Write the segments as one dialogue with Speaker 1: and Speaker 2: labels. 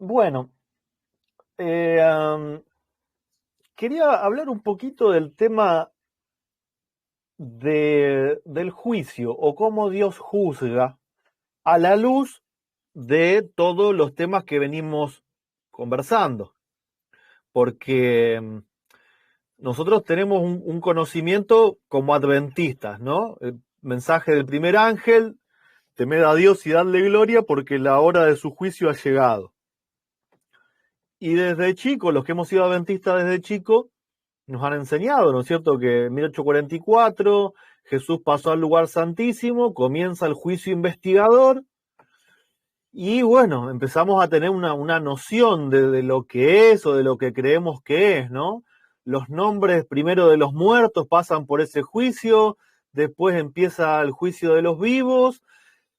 Speaker 1: Bueno, eh, am, quería hablar un poquito del tema del juicio o cómo Dios juzga a la luz de todos los temas que venimos conversando, porque nosotros tenemos un conocimiento como adventistas, ¿no? El mensaje del primer ángel, temed a Dios y dadle gloria porque la hora de su juicio ha llegado. Y desde chico, los que hemos sido adventistas desde chico, nos han enseñado, ¿no es cierto?, que en 1844 Jesús pasó al lugar santísimo, comienza el juicio investigador y bueno, empezamos a tener una noción de lo que es o de lo que creemos que es, ¿no? Los nombres primero de los muertos pasan por ese juicio, después empieza el juicio de los vivos,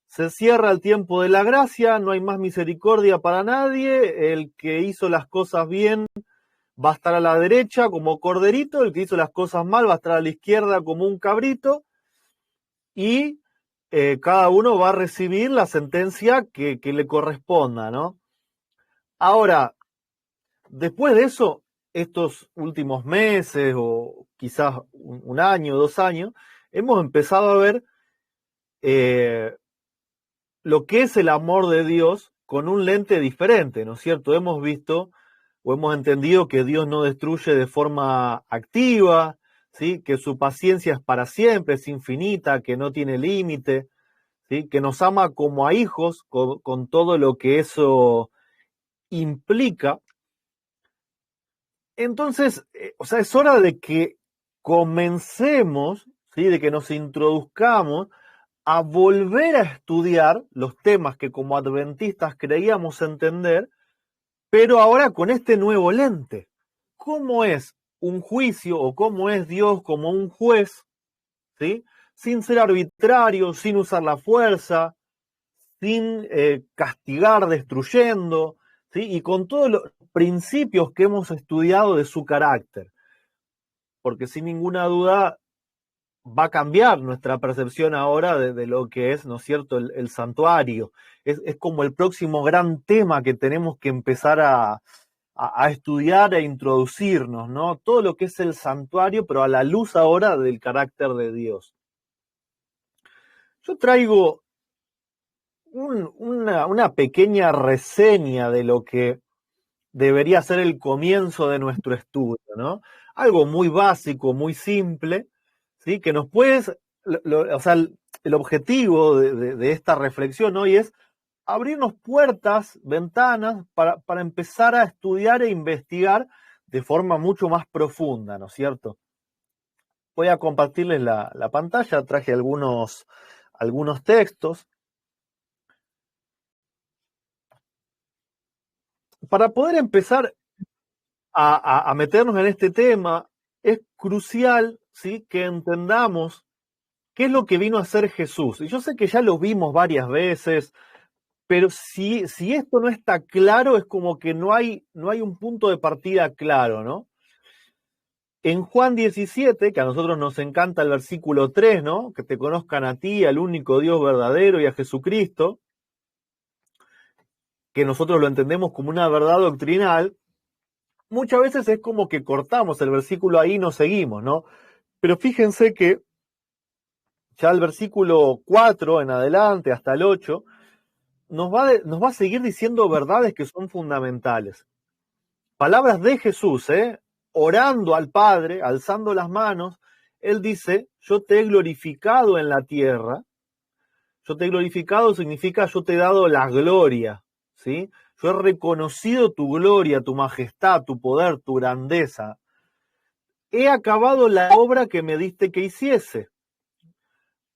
Speaker 1: se cierra el tiempo de la gracia, no hay más misericordia para nadie, el que hizo las cosas bien va a estar a la derecha como corderito, el que hizo las cosas mal va a estar a la izquierda como un cabrito, y cada uno va a recibir la sentencia que le corresponda, ¿no? Ahora, después de eso, estos últimos meses, o quizás un año, 2 años, hemos empezado a ver lo que es el amor de Dios con un lente diferente, ¿no es cierto? Hemos visto o hemos entendido que Dios no destruye de forma activa, ¿sí? Que su paciencia es para siempre, es infinita, que no tiene límite, ¿sí? Que nos ama como a hijos, con todo lo que eso implica. Entonces, o sea, es hora de que comencemos, ¿sí? De que nos introduzcamos a volver a estudiar los temas que como adventistas creíamos entender, pero ahora con este nuevo lente. ¿Cómo es un juicio o cómo es Dios como un juez, ¿sí? Sin ser arbitrario, sin usar la fuerza, sin castigar destruyendo, ¿sí? Y con todos los principios que hemos estudiado de su carácter? Porque sin ninguna duda va a cambiar nuestra percepción ahora de lo que es, ¿no es cierto?, el santuario. Es como el próximo gran tema que tenemos que empezar a estudiar e introducirnos, ¿no? Todo lo que es el santuario, pero a la luz ahora del carácter de Dios. Yo traigo una pequeña reseña de lo que debería ser el comienzo de nuestro estudio, ¿no? Algo muy básico, muy simple, ¿sí? Que nos puede, o sea, el objetivo de esta reflexión hoy es abrirnos puertas, ventanas, para empezar a estudiar e investigar de forma mucho más profunda, ¿no es cierto? Voy a compartirles la pantalla, traje algunos textos. Para poder empezar a meternos en este tema, es crucial, ¿sí?, que entendamos qué es lo que vino a hacer Jesús. Y yo sé que ya lo vimos varias veces, pero si esto no está claro, es como que no hay un punto de partida claro, ¿no? En Juan 17, que a nosotros nos encanta el versículo 3, ¿no? Que te conozcan a ti, al único Dios verdadero, y a Jesucristo, que nosotros lo entendemos como una verdad doctrinal. Muchas veces es como que cortamos el versículo ahí y no seguimos, ¿no? Pero fíjense que ya el versículo 4 en adelante, hasta el 8, nos va a seguir diciendo verdades que son fundamentales. Palabras de Jesús, orando al Padre, alzando las manos, Él dice: yo te he glorificado en la tierra. Yo te he glorificado significa yo te he dado la gloria, ¿sí? Yo he reconocido tu gloria, tu majestad, tu poder, tu grandeza. He acabado la obra que me diste que hiciese.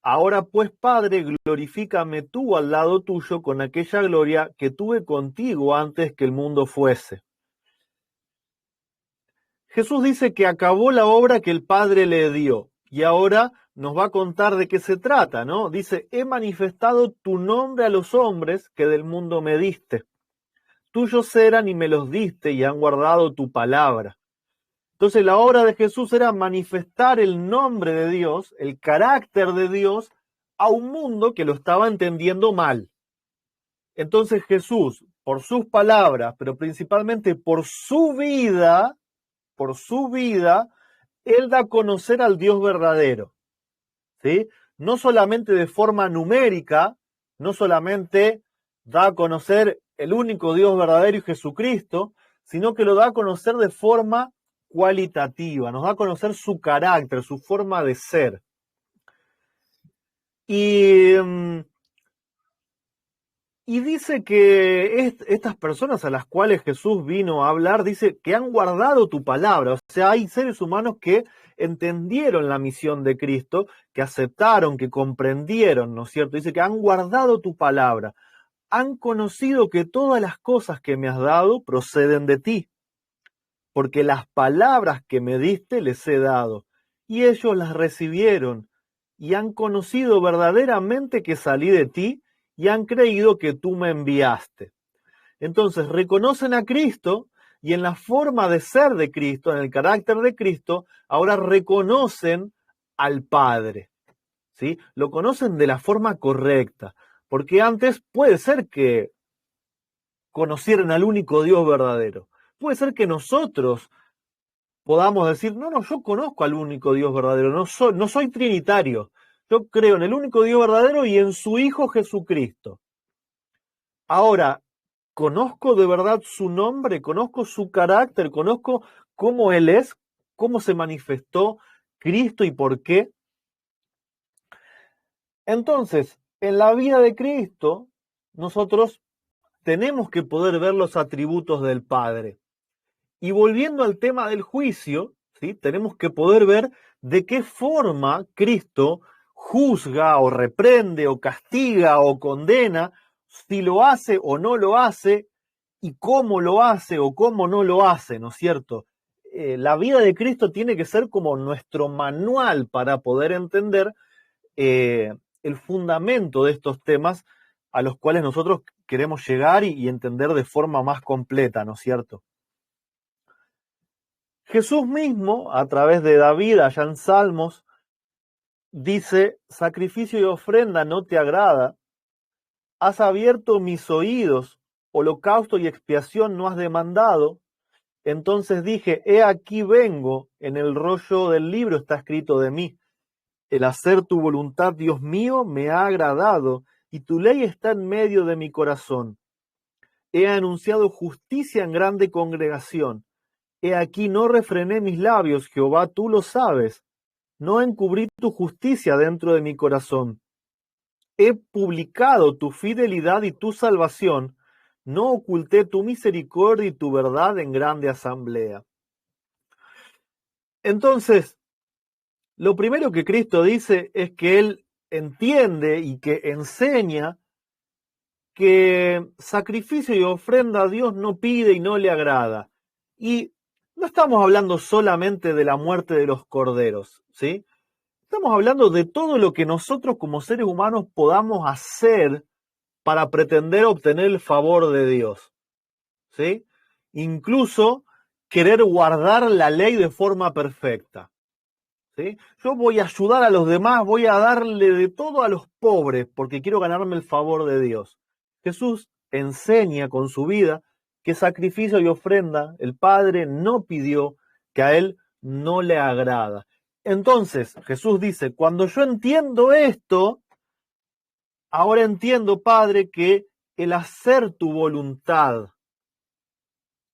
Speaker 1: Ahora pues, Padre, glorifícame tú al lado tuyo con aquella gloria que tuve contigo antes que el mundo fuese. Jesús dice que acabó la obra que el Padre le dio y ahora nos va a contar de qué se trata, ¿no? Dice: he manifestado tu nombre a los hombres que del mundo me diste. Tuyos eran y me los diste y han guardado tu palabra. Entonces la obra de Jesús era manifestar el nombre de Dios, el carácter de Dios, a un mundo que lo estaba entendiendo mal. Entonces Jesús, por sus palabras, pero principalmente por su vida, Él da a conocer al Dios verdadero, ¿sí? No solamente de forma numérica, no solamente da a conocer el único Dios verdadero y Jesucristo, sino que lo da a conocer de forma cualitativa, nos da a conocer su carácter, su forma de ser. Y dice que estas personas a las cuales Jesús vino a hablar, dice que han guardado tu palabra. O sea, hay seres humanos que entendieron la misión de Cristo, que aceptaron, que comprendieron, ¿no es cierto? Dice que han guardado tu palabra. Han conocido que todas las cosas que me has dado proceden de ti, porque las palabras que me diste les he dado, y ellos las recibieron, y han conocido verdaderamente que salí de ti, y han creído que tú me enviaste. Entonces reconocen a Cristo, y en la forma de ser de Cristo, en el carácter de Cristo, ahora reconocen al Padre, ¿sí? Lo conocen de la forma correcta, porque antes puede ser que conocieran al único Dios verdadero. Puede ser que nosotros podamos decir, no, yo conozco al único Dios verdadero, no soy trinitario. Yo creo en el único Dios verdadero y en su Hijo Jesucristo. Ahora, conozco de verdad su nombre, conozco su carácter, conozco cómo Él es, cómo se manifestó Cristo y por qué. Entonces, en la vida de Cristo, nosotros tenemos que poder ver los atributos del Padre. Y volviendo al tema del juicio, ¿sí? Tenemos que poder ver de qué forma Cristo juzga o reprende o castiga o condena, si lo hace o no lo hace, y cómo lo hace o cómo no lo hace, ¿no es cierto? La vida de Cristo tiene que ser como nuestro manual para poder entender el fundamento de estos temas a los cuales nosotros queremos llegar y entender de forma más completa, ¿no es cierto? Jesús mismo, a través de David, allá en Salmos, dice, sacrificio y ofrenda no te agrada, has abierto mis oídos, holocausto y expiación no has demandado. Entonces dije, he aquí vengo, en el rollo del libro está escrito de mí. El hacer tu voluntad, Dios mío, me ha agradado, y tu ley está en medio de mi corazón. He anunciado justicia en grande congregación. He aquí no refrené mis labios, Jehová, tú lo sabes. No encubrí tu justicia dentro de mi corazón. He publicado tu fidelidad y tu salvación. No oculté tu misericordia y tu verdad en grande asamblea. Entonces, lo primero que Cristo dice es que Él entiende y que enseña que sacrificio y ofrenda a Dios no pide y no le agrada. Y no estamos hablando solamente de la muerte de los corderos, ¿sí? Estamos hablando de todo lo que nosotros como seres humanos podamos hacer para pretender obtener el favor de Dios, ¿sí? Incluso querer guardar la ley de forma perfecta, ¿sí? Yo voy a ayudar a los demás, voy a darle de todo a los pobres porque quiero ganarme el favor de Dios. Jesús enseña con su vida que sacrificio y ofrenda el Padre no pidió, que a Él no le agrada. Entonces, Jesús dice, cuando yo entiendo esto, ahora entiendo, Padre, que el hacer tu voluntad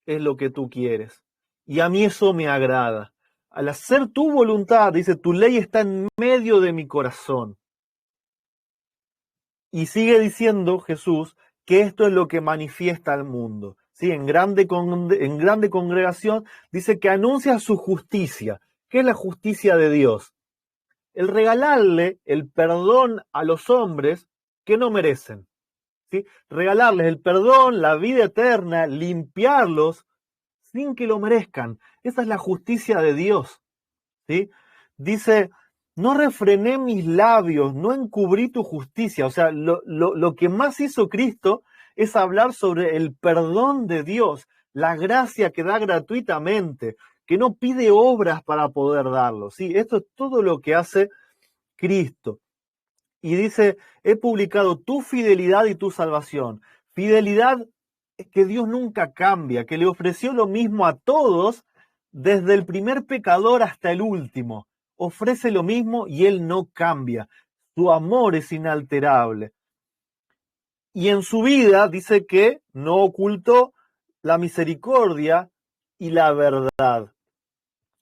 Speaker 1: es lo que tú quieres. Y a mí eso me agrada. Al hacer tu voluntad, dice, tu ley está en medio de mi corazón. Y sigue diciendo Jesús que esto es lo que manifiesta al mundo. ¿Sí? En grande congregación dice que anuncia su justicia. ¿Qué es la justicia de Dios? El regalarle el perdón a los hombres que no merecen. ¿Sí? Regalarles el perdón, la vida eterna, limpiarlos sin que lo merezcan. Esa es la justicia de Dios. ¿Sí? Dice, no refrené mis labios, no encubrí tu justicia. O sea, lo que más hizo Cristo es hablar sobre el perdón de Dios, la gracia que da gratuitamente, que no pide obras para poder darlo. ¿Sí? Esto es todo lo que hace Cristo. Y dice, he publicado tu fidelidad y tu salvación. Fidelidad es que Dios nunca cambia, que le ofreció lo mismo a todos, desde el primer pecador hasta el último. Ofrece lo mismo y Él no cambia. Su amor es inalterable. Y en su vida dice que no ocultó la misericordia y la verdad.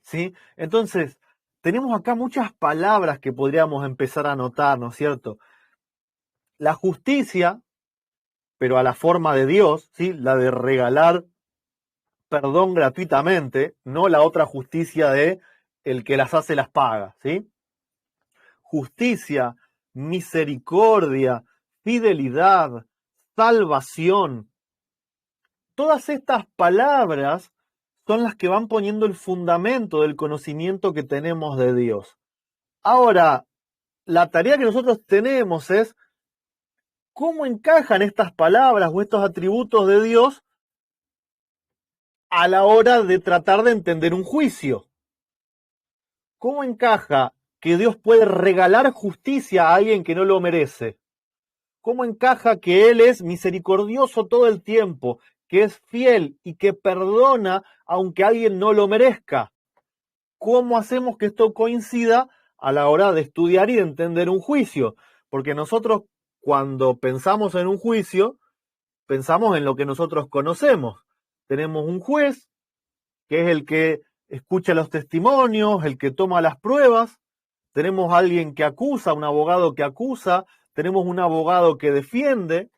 Speaker 1: ¿Sí? Entonces, tenemos acá muchas palabras que podríamos empezar a notar, ¿no es cierto? La justicia, pero a la forma de Dios, ¿sí? La de regalar perdón gratuitamente, no la otra justicia de el que las hace las paga, ¿sí? Justicia, misericordia, fidelidad, salvación. Todas estas palabras son las que van poniendo el fundamento del conocimiento que tenemos de Dios. Ahora, la tarea que nosotros tenemos es cómo encajan estas palabras o estos atributos de Dios a la hora de tratar de entender un juicio. ¿Cómo encaja que Dios puede regalar justicia a alguien que no lo merece? ¿Cómo encaja que Él es misericordioso todo el tiempo, que es fiel y que perdona aunque alguien no lo merezca? ¿Cómo hacemos que esto coincida a la hora de estudiar y de entender un juicio? Porque nosotros, cuando pensamos en un juicio, pensamos en lo que nosotros conocemos. Tenemos un juez, que es el que escucha los testimonios, el que toma las pruebas. Tenemos a alguien que acusa, un abogado que acusa, tenemos un abogado que defiende,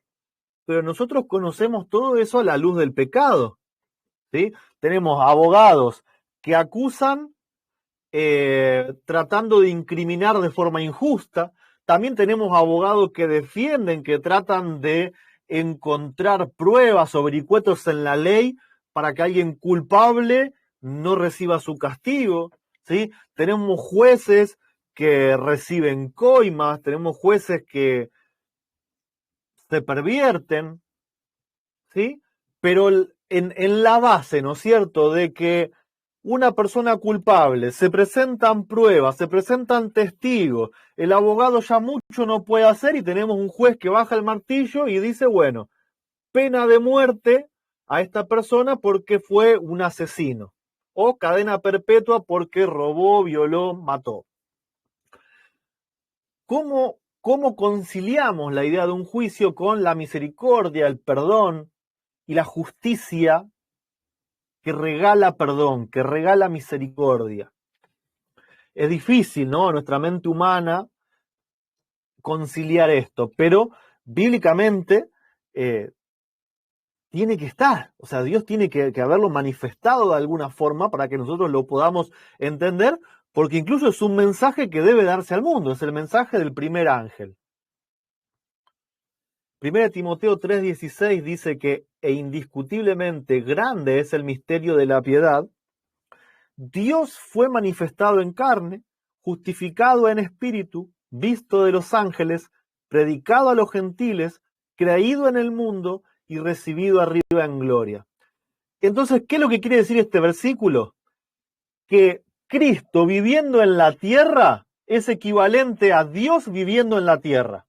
Speaker 1: pero nosotros conocemos todo eso a la luz del pecado, ¿sí? Tenemos abogados que acusan tratando de incriminar de forma injusta. También tenemos abogados que defienden, que tratan de encontrar pruebas o vericuetos en la ley para que alguien culpable no reciba su castigo, ¿sí? Tenemos jueces que reciben coimas, tenemos jueces que se pervierten, ¿sí? Pero en la base, ¿no es cierto?, de que una persona culpable, se presentan pruebas, se presentan testigos, el abogado ya mucho no puede hacer y tenemos un juez que baja el martillo y dice, bueno, pena de muerte a esta persona porque fue un asesino, o cadena perpetua porque robó, violó, mató. ¿Cómo conciliamos la idea de un juicio con la misericordia, el perdón y la justicia que regala perdón, que regala misericordia? Es difícil, ¿no? Nuestra mente humana conciliar esto, pero bíblicamente tiene que estar, o sea, Dios tiene que haberlo manifestado de alguna forma para que nosotros lo podamos entender, porque incluso es un mensaje que debe darse al mundo, es el mensaje del primer ángel. 1 Timoteo 3:16 dice que, e indiscutiblemente grande es el misterio de la piedad, Dios fue manifestado en carne, justificado en espíritu, visto de los ángeles, predicado a los gentiles, creído en el mundo y recibido arriba en gloria. Entonces, ¿qué es lo que quiere decir este versículo? Que Cristo viviendo en la tierra es equivalente a Dios viviendo en la tierra.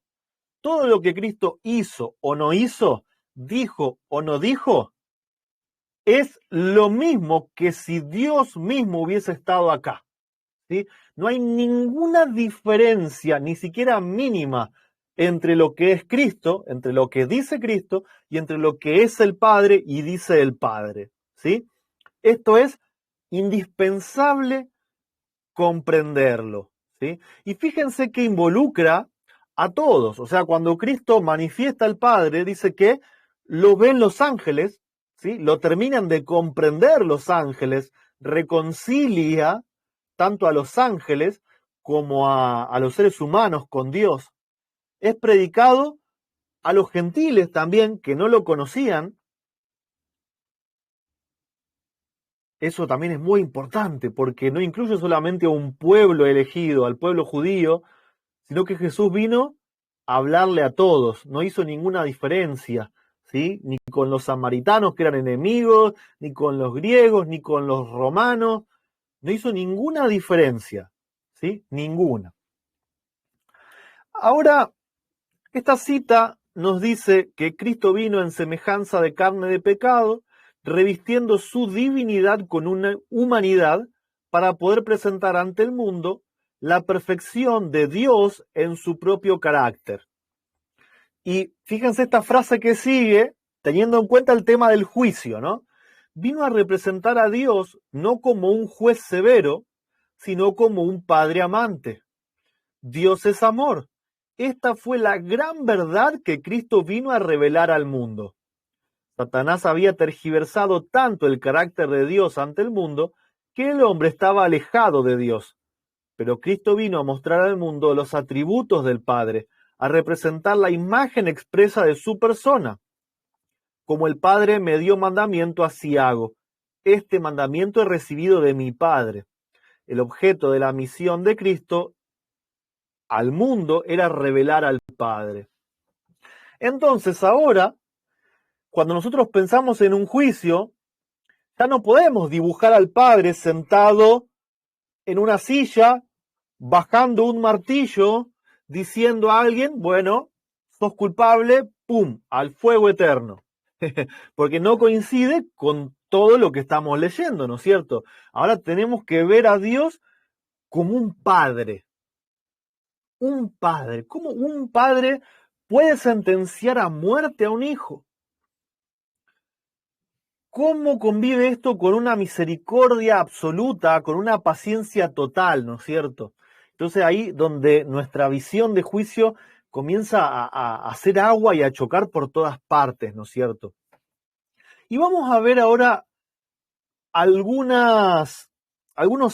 Speaker 1: Todo lo que Cristo hizo o no hizo, dijo o no dijo, es lo mismo que si Dios mismo hubiese estado acá, ¿sí? No hay ninguna diferencia, ni siquiera mínima, entre lo que es Cristo, entre lo que dice Cristo y entre lo que es el Padre y dice el Padre, ¿sí? Esto es indispensable comprenderlo, ¿sí? Y fíjense que involucra a todos, o sea, cuando Cristo manifiesta al Padre, dice que lo ven los ángeles, ¿sí? Lo terminan de comprender los ángeles, reconcilia tanto a los ángeles como a los seres humanos con Dios. Es predicado a los gentiles también, que no lo conocían. Eso también es muy importante, porque no incluye solamente a un pueblo elegido, al pueblo judío, sino que Jesús vino a hablarle a todos, no hizo ninguna diferencia, ¿sí? Ni con los samaritanos que eran enemigos, ni con los griegos, ni con los romanos, no hizo ninguna diferencia, ¿sí? Ninguna. Ahora, esta cita nos dice que Cristo vino en semejanza de carne de pecado, revistiendo su divinidad con una humanidad para poder presentar ante el mundo la perfección de Dios en su propio carácter. Y fíjense esta frase que sigue, teniendo en cuenta el tema del juicio, ¿no? Vino a representar a Dios no como un juez severo, sino como un padre amante. Dios es amor. Esta fue la gran verdad que Cristo vino a revelar al mundo. Satanás había tergiversado tanto el carácter de Dios ante el mundo que el hombre estaba alejado de Dios. Pero Cristo vino a mostrar al mundo los atributos del Padre, a representar la imagen expresa de su persona. Como el Padre me dio mandamiento, así hago. Este mandamiento he recibido de mi Padre. El objeto de la misión de Cristo al mundo era revelar al Padre. Entonces ahora, cuando nosotros pensamos en un juicio, ya no podemos dibujar al Padre sentado en una silla, bajando un martillo, diciendo a alguien, bueno, sos culpable, ¡pum!, al fuego eterno. Porque no coincide con todo lo que estamos leyendo, ¿no es cierto? Ahora tenemos que ver a Dios como un padre. Un padre. ¿Cómo un padre puede sentenciar a muerte a un hijo? ¿Cómo convive esto con una misericordia absoluta, con una paciencia total, ¿no es cierto? Entonces ahí donde nuestra visión de juicio comienza a hacer agua y a chocar por todas partes, ¿no es cierto? Y vamos a ver ahora algunos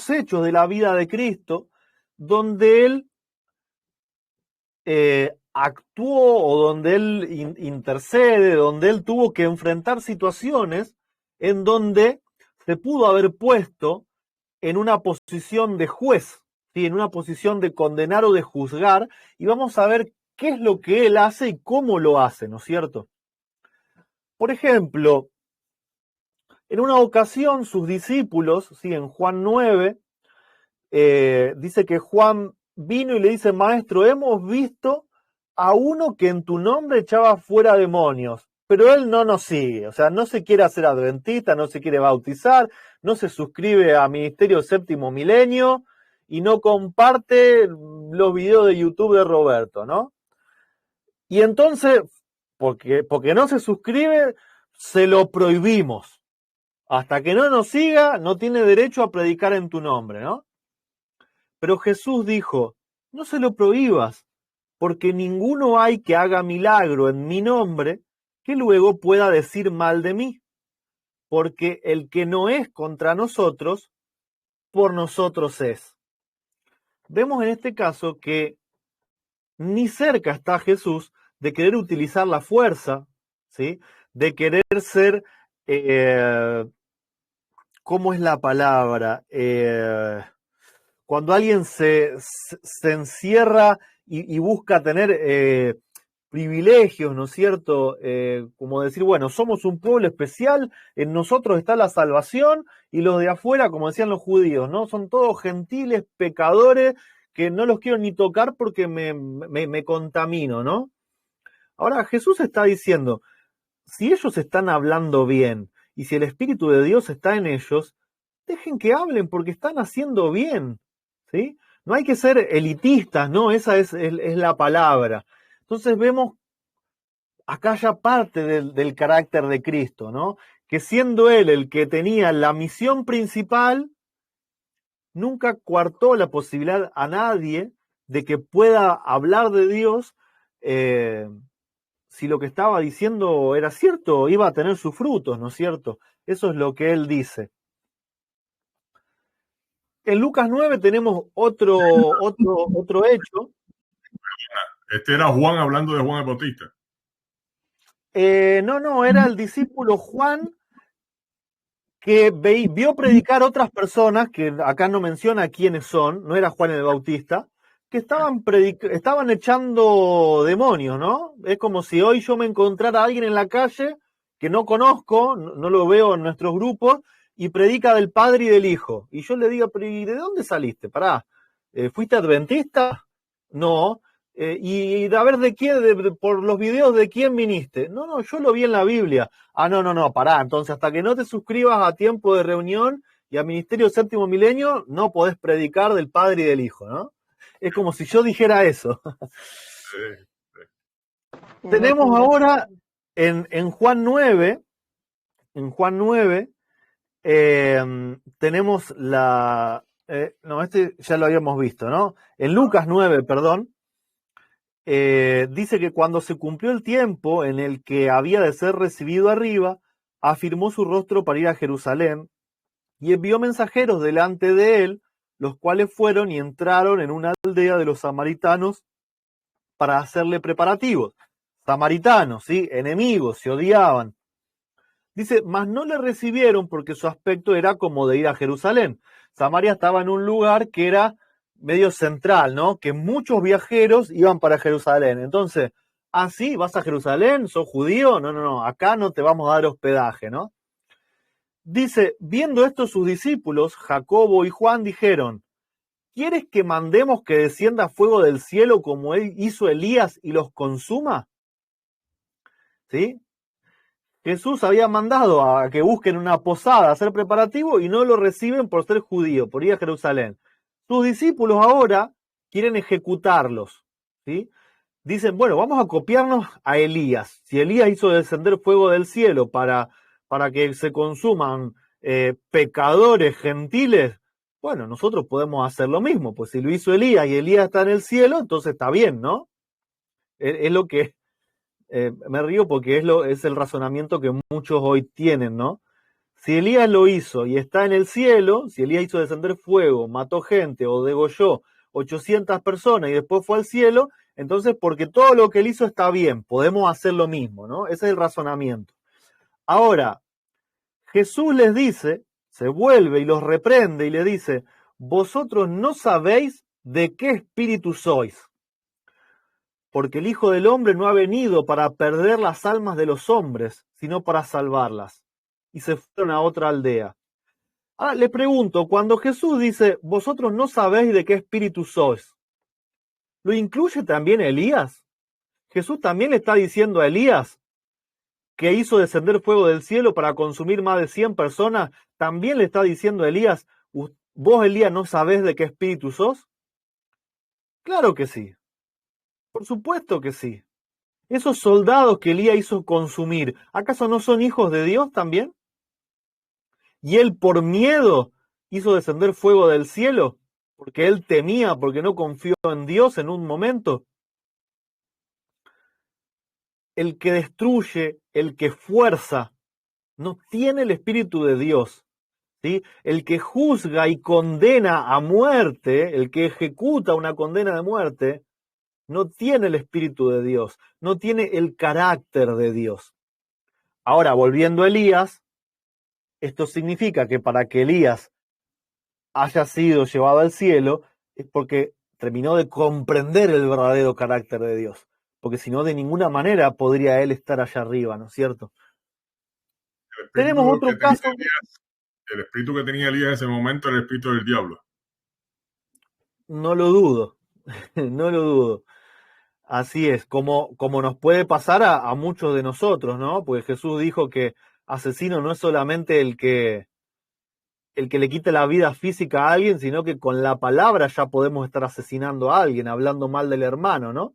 Speaker 1: hechos de la vida de Cristo donde Él actuó o donde Él intercede, donde Él tuvo que enfrentar situaciones en donde se pudo haber puesto en una posición de juez, ¿sí?, en una posición de condenar o de juzgar, y vamos a ver qué es lo que Él hace y cómo lo hace, ¿no es cierto? Por ejemplo, en una ocasión sus discípulos, ¿sí?, en Juan 9, dice que Juan vino y le dice, maestro, hemos visto a uno que en tu nombre echaba fuera demonios, pero él no nos sigue, o sea, no se quiere hacer adventista, no se quiere bautizar, no se suscribe a Ministerio Séptimo Milenio y no comparte los videos de YouTube de Roberto, ¿no? Y entonces, porque no se suscribe, se lo prohibimos. Hasta que no nos siga, no tiene derecho a predicar en tu nombre, ¿no? Pero Jesús dijo, no se lo prohíbas, porque ninguno hay que haga milagro en mi nombre que luego pueda decir mal de mí, porque el que no es contra nosotros, por nosotros es. Vemos en este caso que ni cerca está Jesús de querer utilizar la fuerza, ¿sí?, de querer ser, ¿cómo es la palabra? Cuando alguien se encierra y busca tener privilegios, ¿no es cierto? Como decir, bueno, somos un pueblo especial, en nosotros está la salvación, y los de afuera, como decían los judíos, ¿no? Son todos gentiles, pecadores, que no los quiero ni tocar porque me contamino, ¿no? Ahora Jesús está diciendo, si ellos están hablando bien, y si el Espíritu de Dios está en ellos, dejen que hablen porque están haciendo bien, ¿sí? No hay que ser elitistas, ¿no? Esa es la palabra. Entonces vemos acá ya parte del carácter de Cristo, ¿no? Que siendo Él el que tenía la misión principal, nunca coartó la posibilidad a nadie de que pueda hablar de Dios, si lo que estaba diciendo era cierto, iba a tener sus frutos, ¿no es cierto? Eso es lo que Él dice. En Lucas 9 tenemos otro hecho.
Speaker 2: Este era Juan hablando de Juan el Bautista.
Speaker 1: No, era el discípulo Juan que vio predicar otras personas, que acá no menciona quiénes son, no era Juan el Bautista, que estaban echando demonios, ¿no? Es como si hoy yo me encontrara a alguien en la calle que no conozco, no lo veo en nuestros grupos, y predica del Padre y del Hijo. Y yo le digo, pero ¿y de dónde saliste? Pará, ¿fuiste adventista? No. y a ver de quién, por los videos de quién viniste. No, yo lo vi en la Biblia. No, pará. Entonces, hasta que no te suscribas a Tiempo de Reunión y a Ministerio Séptimo Milenio, no podés predicar del Padre y del Hijo, ¿no? Es como si yo dijera eso. Tenemos ahora en Juan 9, tenemos este ya lo habíamos visto, ¿no? En Lucas 9, perdón, dice que cuando se cumplió el tiempo en el que había de ser recibido arriba, afirmó su rostro para ir a Jerusalén y envió mensajeros delante de él, los cuales fueron y entraron en una aldea de los samaritanos para hacerle preparativos. Samaritanos, ¿sí? Enemigos, se odiaban. Dice, mas no le recibieron porque su aspecto era como de ir a Jerusalén. Samaria estaba en un lugar que era medio central, ¿no? Que muchos viajeros iban para Jerusalén. Entonces, sí, vas a Jerusalén, sos judío, no, acá no te vamos a dar hospedaje, ¿no? Dice, viendo esto sus discípulos, Jacobo y Juan, dijeron, ¿quieres que mandemos que descienda fuego del cielo como él hizo Elías y los consuma? ¿Sí? Jesús había mandado a que busquen una posada, a hacer preparativo, y no lo reciben por ser judío, por ir a Jerusalén. Sus discípulos ahora quieren ejecutarlos, ¿sí? Dicen, bueno, vamos a copiarnos a Elías. Si Elías hizo descender fuego del cielo para que se consuman pecadores gentiles, bueno, nosotros podemos hacer lo mismo. Pues si lo hizo Elías y Elías está en el cielo, entonces está bien, ¿no? Es lo que... me río porque es el razonamiento que muchos hoy tienen, ¿no? Si Elías lo hizo y está en el cielo, si Elías hizo descender fuego, mató gente o degolló 800 personas y después fue al cielo, entonces porque todo lo que él hizo está bien, podemos hacer lo mismo, ¿no? Ese es el razonamiento. Ahora, Jesús les dice, se vuelve y los reprende y le dice, vosotros no sabéis de qué espíritu sois, porque el Hijo del Hombre no ha venido para perder las almas de los hombres, sino para salvarlas. Y se fueron a otra aldea. Ahora le pregunto, cuando Jesús dice, vosotros no sabéis de qué espíritu sois, ¿lo incluye también Elías? Jesús también le está diciendo a Elías, que hizo descender fuego del cielo para consumir más de 100 personas, también le está diciendo a Elías, vos Elías no sabés de qué espíritu sos. Claro que sí. Por supuesto que sí. Esos soldados que Elías hizo consumir, ¿acaso no son hijos de Dios también? Y él por miedo hizo descender fuego del cielo, porque él temía, porque no confió en Dios en un momento. El que destruye, el que fuerza, no tiene el Espíritu de Dios. ¿Sí? El que juzga y condena a muerte, el que ejecuta una condena de muerte, no tiene el Espíritu de Dios, no tiene el carácter de Dios. Ahora, volviendo a Elías, esto significa que para que Elías haya sido llevado al cielo es porque terminó de comprender el verdadero carácter de Dios, porque si no, de ninguna manera podría él estar allá arriba, ¿no es cierto? Tenemos otro caso.
Speaker 2: El espíritu que tenía Elías en ese momento era el espíritu del diablo.
Speaker 1: No lo dudo, no lo dudo. Así es, como nos puede pasar a muchos de nosotros, ¿no? Porque Jesús dijo que asesino no es solamente el que le quita la vida física a alguien, sino que con la palabra ya podemos estar asesinando a alguien, hablando mal del hermano, ¿no?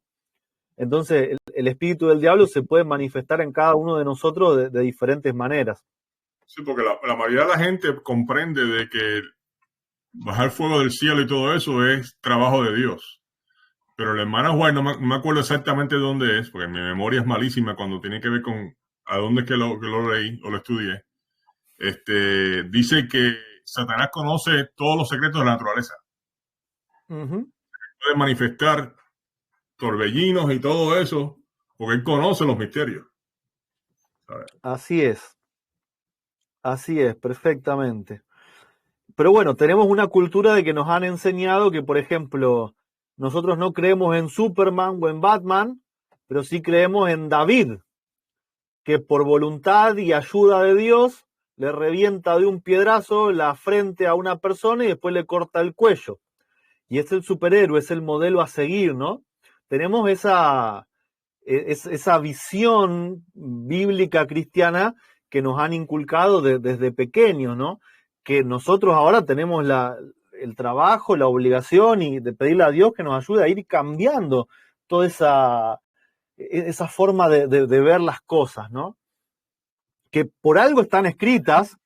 Speaker 1: Entonces, el espíritu del diablo se puede manifestar en cada uno de nosotros de diferentes maneras.
Speaker 2: Sí, porque la mayoría de la gente comprende de que bajar fuego del cielo y todo eso es trabajo de Dios. Pero la hermana White, no me acuerdo exactamente de dónde es, porque mi memoria es malísima cuando tiene que ver con a dónde es que lo leí o lo estudié. Dice que Satanás conoce todos los secretos de la naturaleza. Puede manifestar torbellinos y todo eso, porque él conoce los misterios. ¿Sabes?
Speaker 1: Así es, perfectamente. Pero bueno, tenemos una cultura de que nos han enseñado que, por ejemplo, nosotros no creemos en Superman o en Batman, pero sí creemos en David, que por voluntad y ayuda de Dios le revienta de un piedrazo la frente a una persona y después le corta el cuello. Y es el superhéroe, es el modelo a seguir, ¿no? Tenemos esa visión bíblica cristiana que nos han inculcado desde pequeños, ¿no? Que nosotros ahora tenemos el trabajo, la obligación y de pedirle a Dios que nos ayude a ir cambiando toda esa forma de ver las cosas, ¿no? Que por algo están escritas,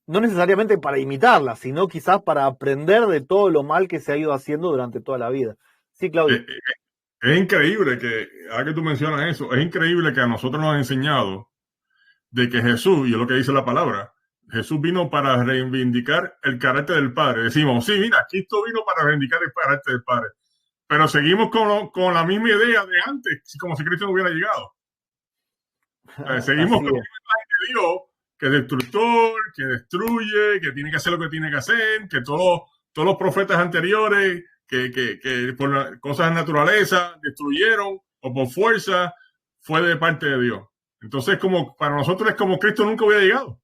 Speaker 1: no necesariamente para imitarlas, sino quizás para aprender de todo lo mal que se ha ido haciendo durante toda la vida. Sí, Claudio.
Speaker 2: Es increíble que, ahora que tú mencionas eso, es increíble que a nosotros nos han enseñado de que Jesús, y es lo que dice la palabra, Jesús vino para reivindicar el carácter del Padre. Decimos, sí, mira, Cristo vino para reivindicar el carácter del Padre. Pero seguimos con la misma idea de antes, como si Cristo no hubiera llegado. Seguimos con la misma imagen de Dios, que es destructor, que destruye, que tiene que hacer lo que tiene que hacer, que todos los profetas anteriores, que por cosas de naturaleza destruyeron o por fuerza, fue de parte de Dios. Entonces, como para nosotros es como Cristo nunca hubiera llegado.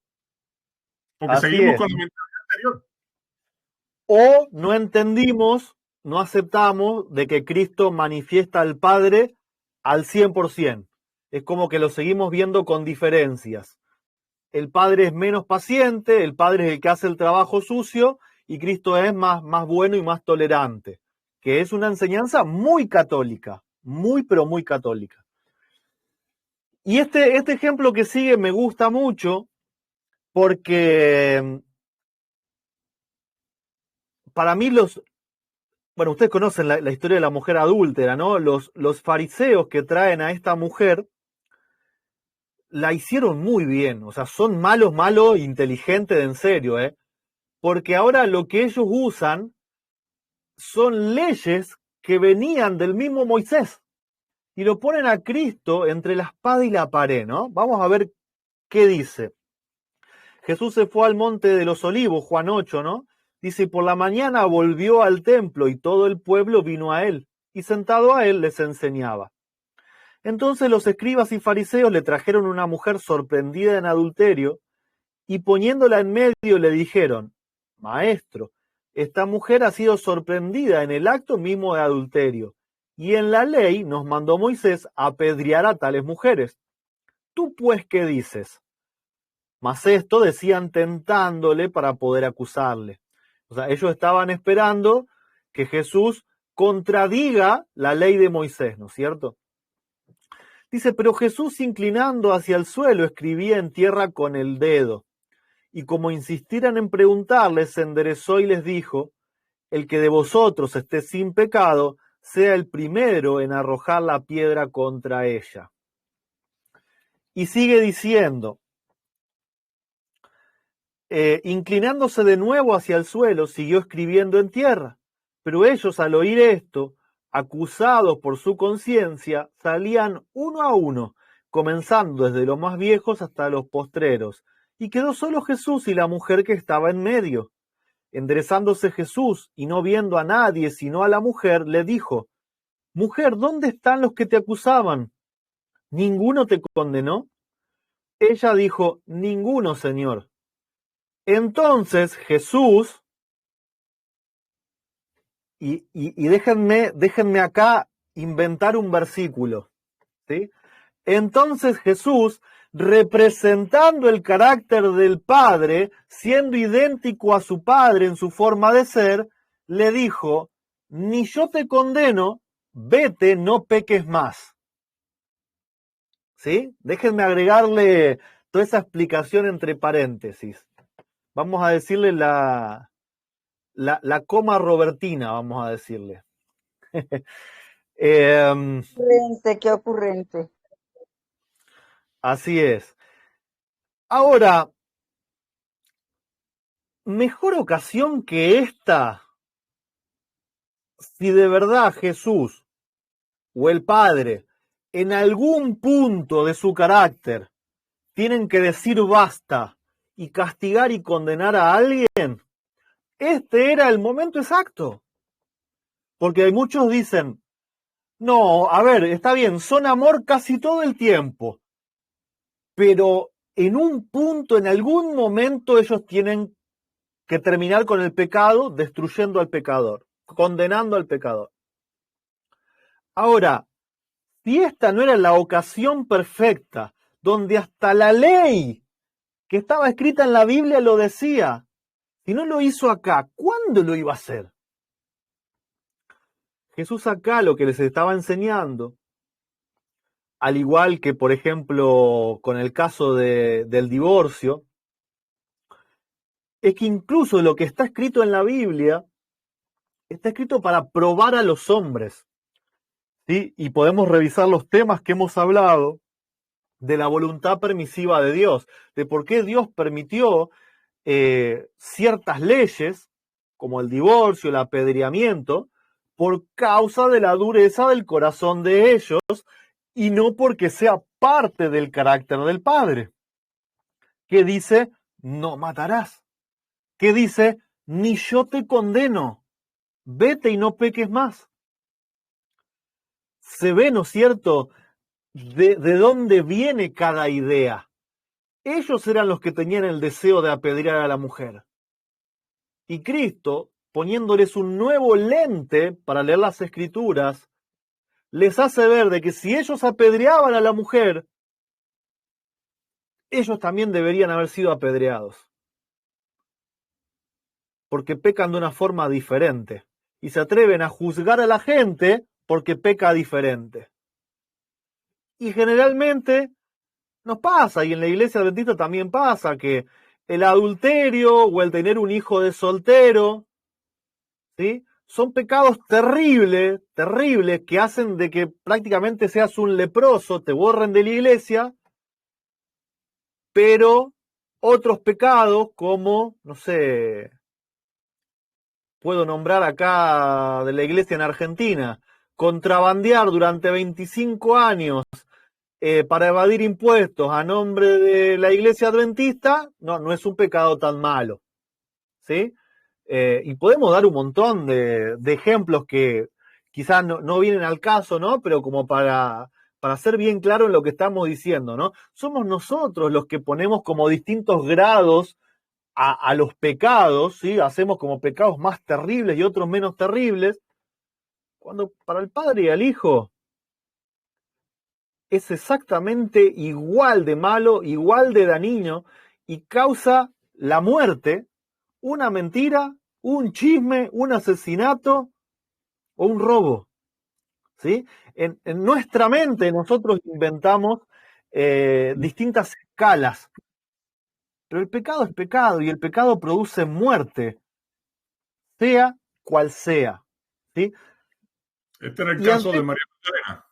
Speaker 2: Porque
Speaker 1: Así
Speaker 2: seguimos
Speaker 1: es.
Speaker 2: con la mentalidad anterior.
Speaker 1: O no entendimos, no aceptamos de que Cristo manifiesta al Padre al 100%. Es como que lo seguimos viendo con diferencias. El Padre es menos paciente, el Padre es el que hace el trabajo sucio y Cristo es más bueno y más tolerante. Que es una enseñanza muy católica, muy pero muy católica. Y este ejemplo que sigue me gusta mucho porque para mí bueno, ustedes conocen la historia de la mujer adúltera, ¿no? Los fariseos que traen a esta mujer la hicieron muy bien, o sea, son malos, inteligentes de en serio, ¿eh? Porque ahora lo que ellos usan son leyes que venían del mismo Moisés y lo ponen a Cristo entre la espada y la pared, ¿no? Vamos a ver qué dice. Jesús se fue al monte de los olivos, Juan 8, ¿no? Dice, por la mañana volvió al templo y todo el pueblo vino a él, y sentado a él les enseñaba. Entonces los escribas y fariseos le trajeron una mujer sorprendida en adulterio, y poniéndola en medio le dijeron, Maestro, esta mujer ha sido sorprendida en el acto mismo de adulterio, y en la ley nos mandó Moisés apedrear a tales mujeres. ¿Tú pues qué dices? Mas esto decían tentándole para poder acusarle. O sea, ellos estaban esperando que Jesús contradiga la ley de Moisés, ¿no es cierto? Dice, pero Jesús inclinando hacia el suelo escribía en tierra con el dedo. Y como insistieran en preguntarle, se enderezó y les dijo, el que de vosotros esté sin pecado, sea el primero en arrojar la piedra contra ella. Y sigue diciendo, inclinándose de nuevo hacia el suelo, siguió escribiendo en tierra. Pero ellos, al oír esto, acusados por su conciencia, salían uno a uno, comenzando desde los más viejos hasta los postreros. Y quedó solo Jesús y la mujer que estaba en medio. Enderezándose Jesús y no viendo a nadie sino a la mujer, le dijo, Mujer, ¿dónde están los que te acusaban? ¿Ninguno te condenó? Ella dijo, Ninguno, Señor. Entonces Jesús, y déjenme acá inventar un versículo, ¿sí? Entonces Jesús, representando el carácter del Padre, siendo idéntico a su Padre en su forma de ser, le dijo, ni yo te condeno, vete, no peques más. ¿Sí? Déjenme agregarle toda esa explicación entre paréntesis. Vamos a decirle la coma robertina, vamos a decirle.
Speaker 3: Qué ocurrente.
Speaker 1: Así es. Ahora, mejor ocasión que esta, si de verdad Jesús o el Padre en algún punto de su carácter tienen que decir basta y castigar y condenar a alguien, este era el momento exacto. Porque muchos dicen, no, a ver, está bien, son amor casi todo el tiempo, pero en un punto, en algún momento ellos tienen que terminar con el pecado, destruyendo al pecador, condenando al pecador. Ahora, si esta no era la ocasión perfecta, donde hasta la ley que estaba escrita en la Biblia lo decía, si no lo hizo acá, ¿cuándo lo iba a hacer? Jesús acá lo que les estaba enseñando, al igual que, por ejemplo, con el caso del divorcio, es que incluso lo que está escrito en la Biblia está escrito para probar a los hombres, ¿sí? Y podemos revisar los temas que hemos hablado de la voluntad permisiva de Dios, de por qué Dios permitió ciertas leyes, como el divorcio, el apedreamiento, por causa de la dureza del corazón de ellos y no porque sea parte del carácter del Padre, que dice, no matarás, que dice, ni yo te condeno, vete y no peques más. Se ve, ¿no es cierto?, de dónde viene cada idea. Ellos eran los que tenían el deseo de apedrear a la mujer. Y Cristo, poniéndoles un nuevo lente para leer las Escrituras, les hace ver de que si ellos apedreaban a la mujer, ellos también deberían haber sido apedreados. Porque pecan de una forma diferente. Y se atreven a juzgar a la gente porque peca diferente. Y generalmente nos pasa, y en la iglesia adventista también pasa, que el adulterio o el tener un hijo de soltero, ¿sí?, son pecados terribles, terribles, que hacen de que prácticamente seas un leproso, te borren de la iglesia, pero otros pecados como, no sé, puedo nombrar acá de la iglesia en Argentina, contrabandear durante 25 años para evadir impuestos a nombre de la iglesia adventista, no es un pecado tan malo, ¿sí? Y podemos dar un montón de ejemplos que quizás no vienen al caso, ¿no? Pero como para ser bien claro en lo que estamos diciendo, ¿no? Somos nosotros los que ponemos como distintos grados a los pecados, ¿sí? Hacemos como pecados más terribles y otros menos terribles, cuando para el Padre y el Hijo es exactamente igual de malo, igual de dañino, y causa la muerte, una mentira, un chisme, un asesinato o un robo, ¿sí? En nuestra mente nosotros inventamos distintas escalas, pero el pecado es pecado y el pecado produce muerte, sea cual sea, ¿sí?
Speaker 2: Este era el caso de María Magdalena.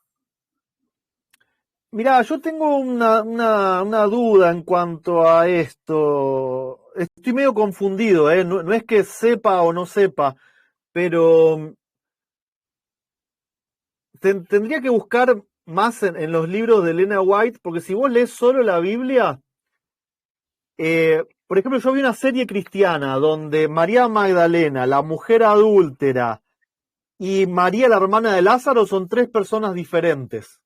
Speaker 1: Mirá, yo tengo una duda en cuanto a esto. Estoy medio confundido, ¿eh? No es que sepa o no sepa, pero tendría que buscar más en los libros de Elena White, porque si vos lees solo la Biblia, por ejemplo, yo vi una serie cristiana donde María Magdalena, la mujer adúltera, y María, la hermana de Lázaro, son tres personas diferentes.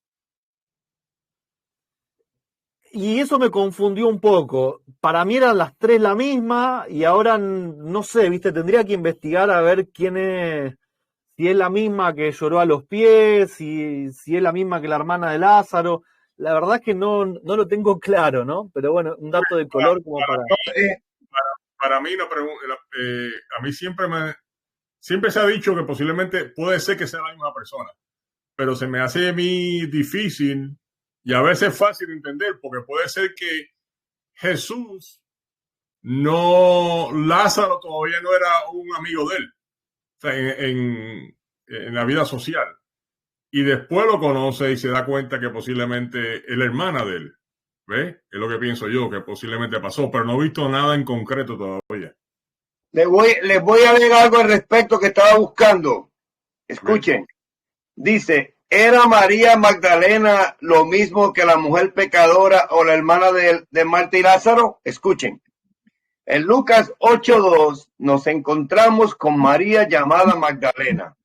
Speaker 1: Y eso me confundió un poco. Para mí eran las tres la misma y ahora no sé, ¿viste? Tendría que investigar a ver quién es, si es la misma que lloró a los pies, si es la misma que la hermana de Lázaro. La verdad es que no lo tengo claro, ¿no? Pero bueno, un dato de color como para...
Speaker 2: Para mí, a mí siempre se ha dicho que posiblemente puede ser que sea la misma persona, pero se me hace a mí difícil y a veces fácil de entender, porque puede ser que Jesús Lázaro todavía no era un amigo de él, o sea, en la vida social. Y después lo conoce y se da cuenta que posiblemente es la hermana de él. ¿Ves? Es lo que pienso yo, que posiblemente pasó, pero no he visto nada en concreto todavía.
Speaker 4: Les voy a leer algo al respecto que estaba buscando. Escuchen. Dice, ¿era María Magdalena lo mismo que la mujer pecadora o la hermana de Marta y Lázaro? Escuchen. En Lucas 8:2 nos encontramos con María llamada Magdalena.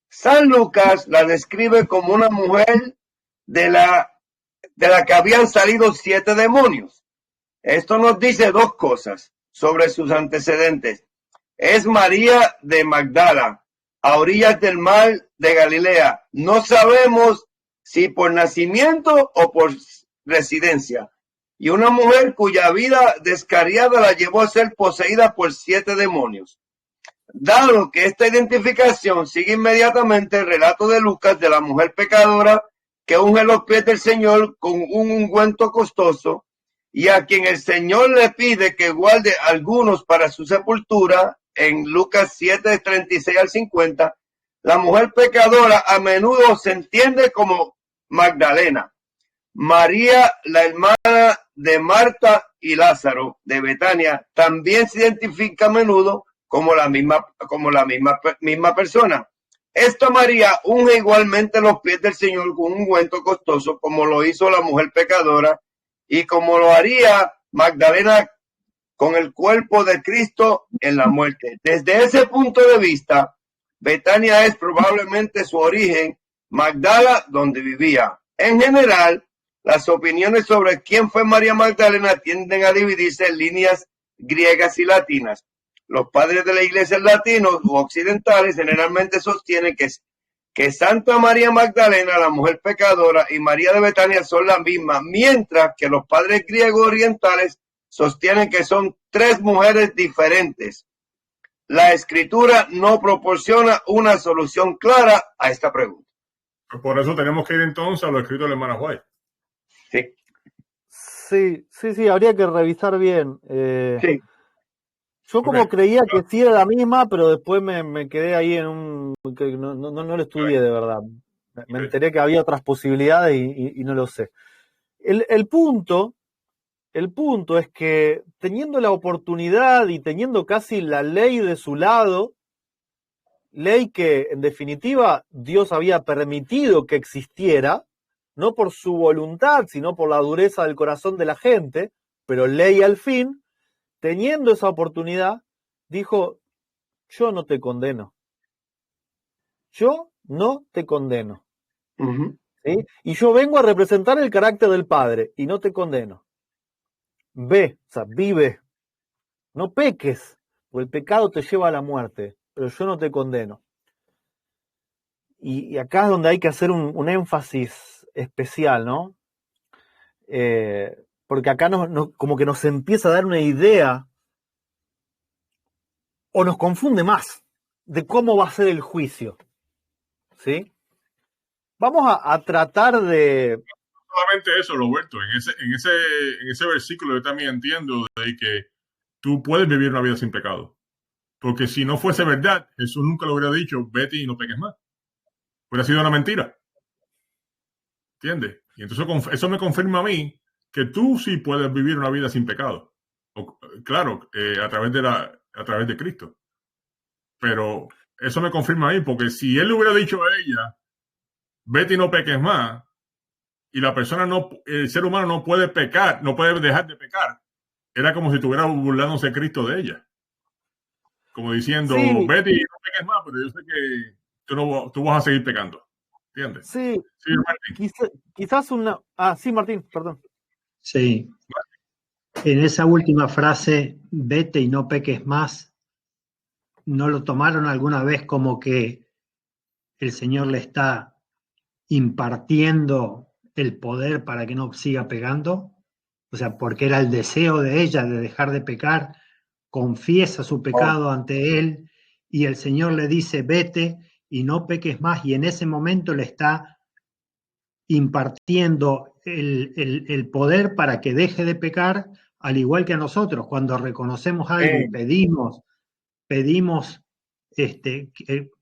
Speaker 4: San Lucas la describe como una mujer de la que habían salido 7 demonios. Esto nos dice dos cosas sobre sus antecedentes. Es María de Magdala, a orillas del mar de Galilea. No sabemos si por nacimiento o por residencia. Y una mujer cuya vida descarriada la llevó a ser poseída por 7 demonios. Dado que esta identificación sigue inmediatamente el relato de Lucas de la mujer pecadora que unge los pies del Señor con un ungüento costoso y a quien el Señor le pide que guarde algunos para su sepultura, en Lucas 7, 36 al 50, la mujer pecadora a menudo se entiende como Magdalena. María, la hermana de Marta y Lázaro de Betania, también se identifica a menudo como la misma persona. Esta María unge igualmente los pies del Señor con un ungüento costoso, como lo hizo la mujer pecadora y como lo haría Magdalena con el cuerpo de Cristo en la muerte. Desde ese punto de vista, Betania es probablemente su origen, Magdala, donde vivía. En general, las opiniones sobre quién fue María Magdalena tienden a dividirse en líneas griegas y latinas. Los padres de la iglesia latinos u occidentales generalmente sostienen que Santa María Magdalena, la mujer pecadora, y María de Betania son la misma, mientras que los padres griegos orientales sostienen que son 3 mujeres diferentes. La escritura no proporciona una solución clara a esta pregunta.
Speaker 2: Por eso tenemos que ir entonces a lo escrito de la hermana White.
Speaker 1: Sí, habría que revisar bien.
Speaker 4: Sí.
Speaker 1: Yo como creía que sí era la misma, pero después me quedé ahí en un... que no lo estudié de verdad. Me enteré que había otras posibilidades y no lo sé. El punto es que teniendo la oportunidad y teniendo casi la ley de su lado, ley que en definitiva Dios había permitido que existiera, no por su voluntad, sino por la dureza del corazón de la gente, pero ley al fin, teniendo esa oportunidad, dijo, yo no te condeno. Yo no te condeno.
Speaker 4: Uh-huh.
Speaker 1: ¿Sí? Y yo vengo a representar el carácter del Padre y no te condeno. Vive. No peques, porque el pecado te lleva a la muerte, pero yo no te condeno. Y acá es donde hay que hacer un énfasis especial, ¿no? Porque acá como que nos empieza a dar una idea o nos confunde más de cómo va a ser el juicio. ¿Sí? Vamos a tratar de...
Speaker 2: Solamente eso, Roberto. En ese versículo yo también entiendo de que tú puedes vivir una vida sin pecado. Porque si no fuese verdad, Jesús nunca lo hubiera dicho, vete y no peques más. Hubiera sido una mentira. ¿Entiendes? Y entonces eso me confirma a mí que tú sí puedes vivir una vida sin pecado. Claro, a través de Cristo. Pero eso me confirma a mí, porque si él le hubiera dicho a ella, vete y no peques más, y la persona el ser humano no puede pecar, no puede dejar de pecar, era como si estuviera burlándose Cristo de ella. Como diciendo,
Speaker 1: sí,
Speaker 2: vete y no peques más, pero yo sé que tú vas a seguir pecando. ¿Entiendes?
Speaker 1: Sí,
Speaker 2: Martín.
Speaker 1: Quizás una... sí, Martín, perdón.
Speaker 5: Sí. En esa última frase, vete y no peques más, ¿no lo tomaron alguna vez como que el Señor le está impartiendo el poder para que no siga pegando? O sea, porque era el deseo de ella de dejar de pecar, confiesa su pecado ante Él y el Señor le dice, vete y no peques más, y en ese momento le está impartiendo el poder para que deje de pecar, al igual que a nosotros, cuando reconocemos algo y pedimos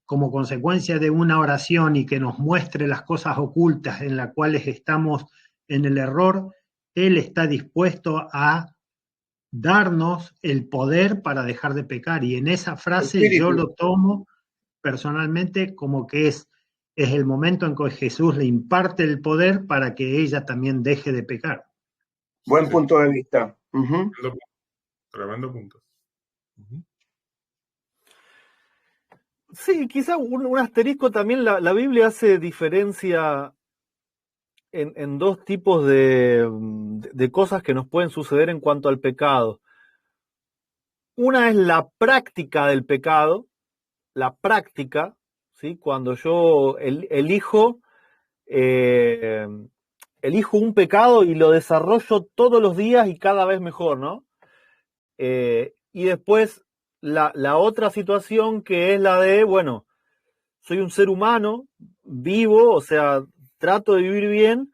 Speaker 5: como consecuencia de una oración y que nos muestre las cosas ocultas en las cuales estamos en el error, Él está dispuesto a darnos el poder para dejar de pecar. Y en esa frase yo lo tomo personalmente como que es el momento en que Jesús le imparte el poder para que ella también deje de pecar.
Speaker 4: Buen punto de vista. Uh-huh.
Speaker 2: Tremendo punto. Uh-huh.
Speaker 1: Sí, quizá un asterisco también, la Biblia hace diferencia en 2 tipos de cosas que nos pueden suceder en cuanto al pecado. Una es la práctica del pecado, la práctica, ¿sí? Cuando yo elijo un pecado y lo desarrollo todos los días y cada vez mejor, ¿no? Y después la otra situación que es la de, bueno, soy un ser humano, vivo, o sea, trato de vivir bien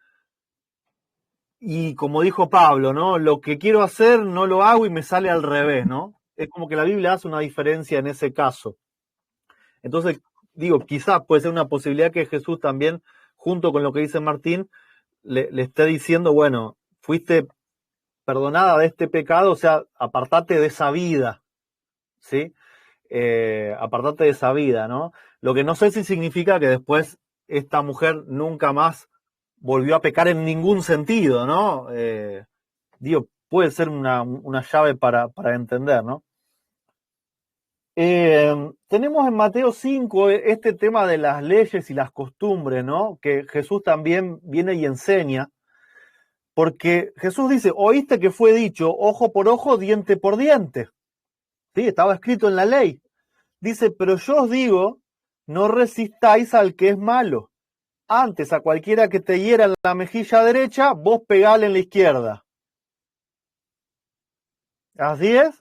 Speaker 1: y como dijo Pablo, ¿no? Lo que quiero hacer no lo hago y me sale al revés, ¿no? Es como que la Biblia hace una diferencia en ese caso. Entonces, digo, quizás puede ser una posibilidad que Jesús también, junto con lo que dice Martín, le esté diciendo, bueno, fuiste perdonada de este pecado, o sea, apartate de esa vida, ¿sí? Apartate de esa vida, ¿no? Lo que no sé si significa que después esta mujer nunca más volvió a pecar en ningún sentido, ¿no? Digo, puede ser una llave para entender, ¿no? Tenemos en Mateo 5 este tema de las leyes y las costumbres, ¿no? Que Jesús también viene y enseña, porque Jesús dice, oíste que fue dicho ojo por ojo, diente por diente. Sí, estaba escrito en la ley. Dice, pero yo os digo, no resistáis al que es malo. Antes, a cualquiera que te hiera en la mejilla derecha, vos pegale en la izquierda. ¿Así es?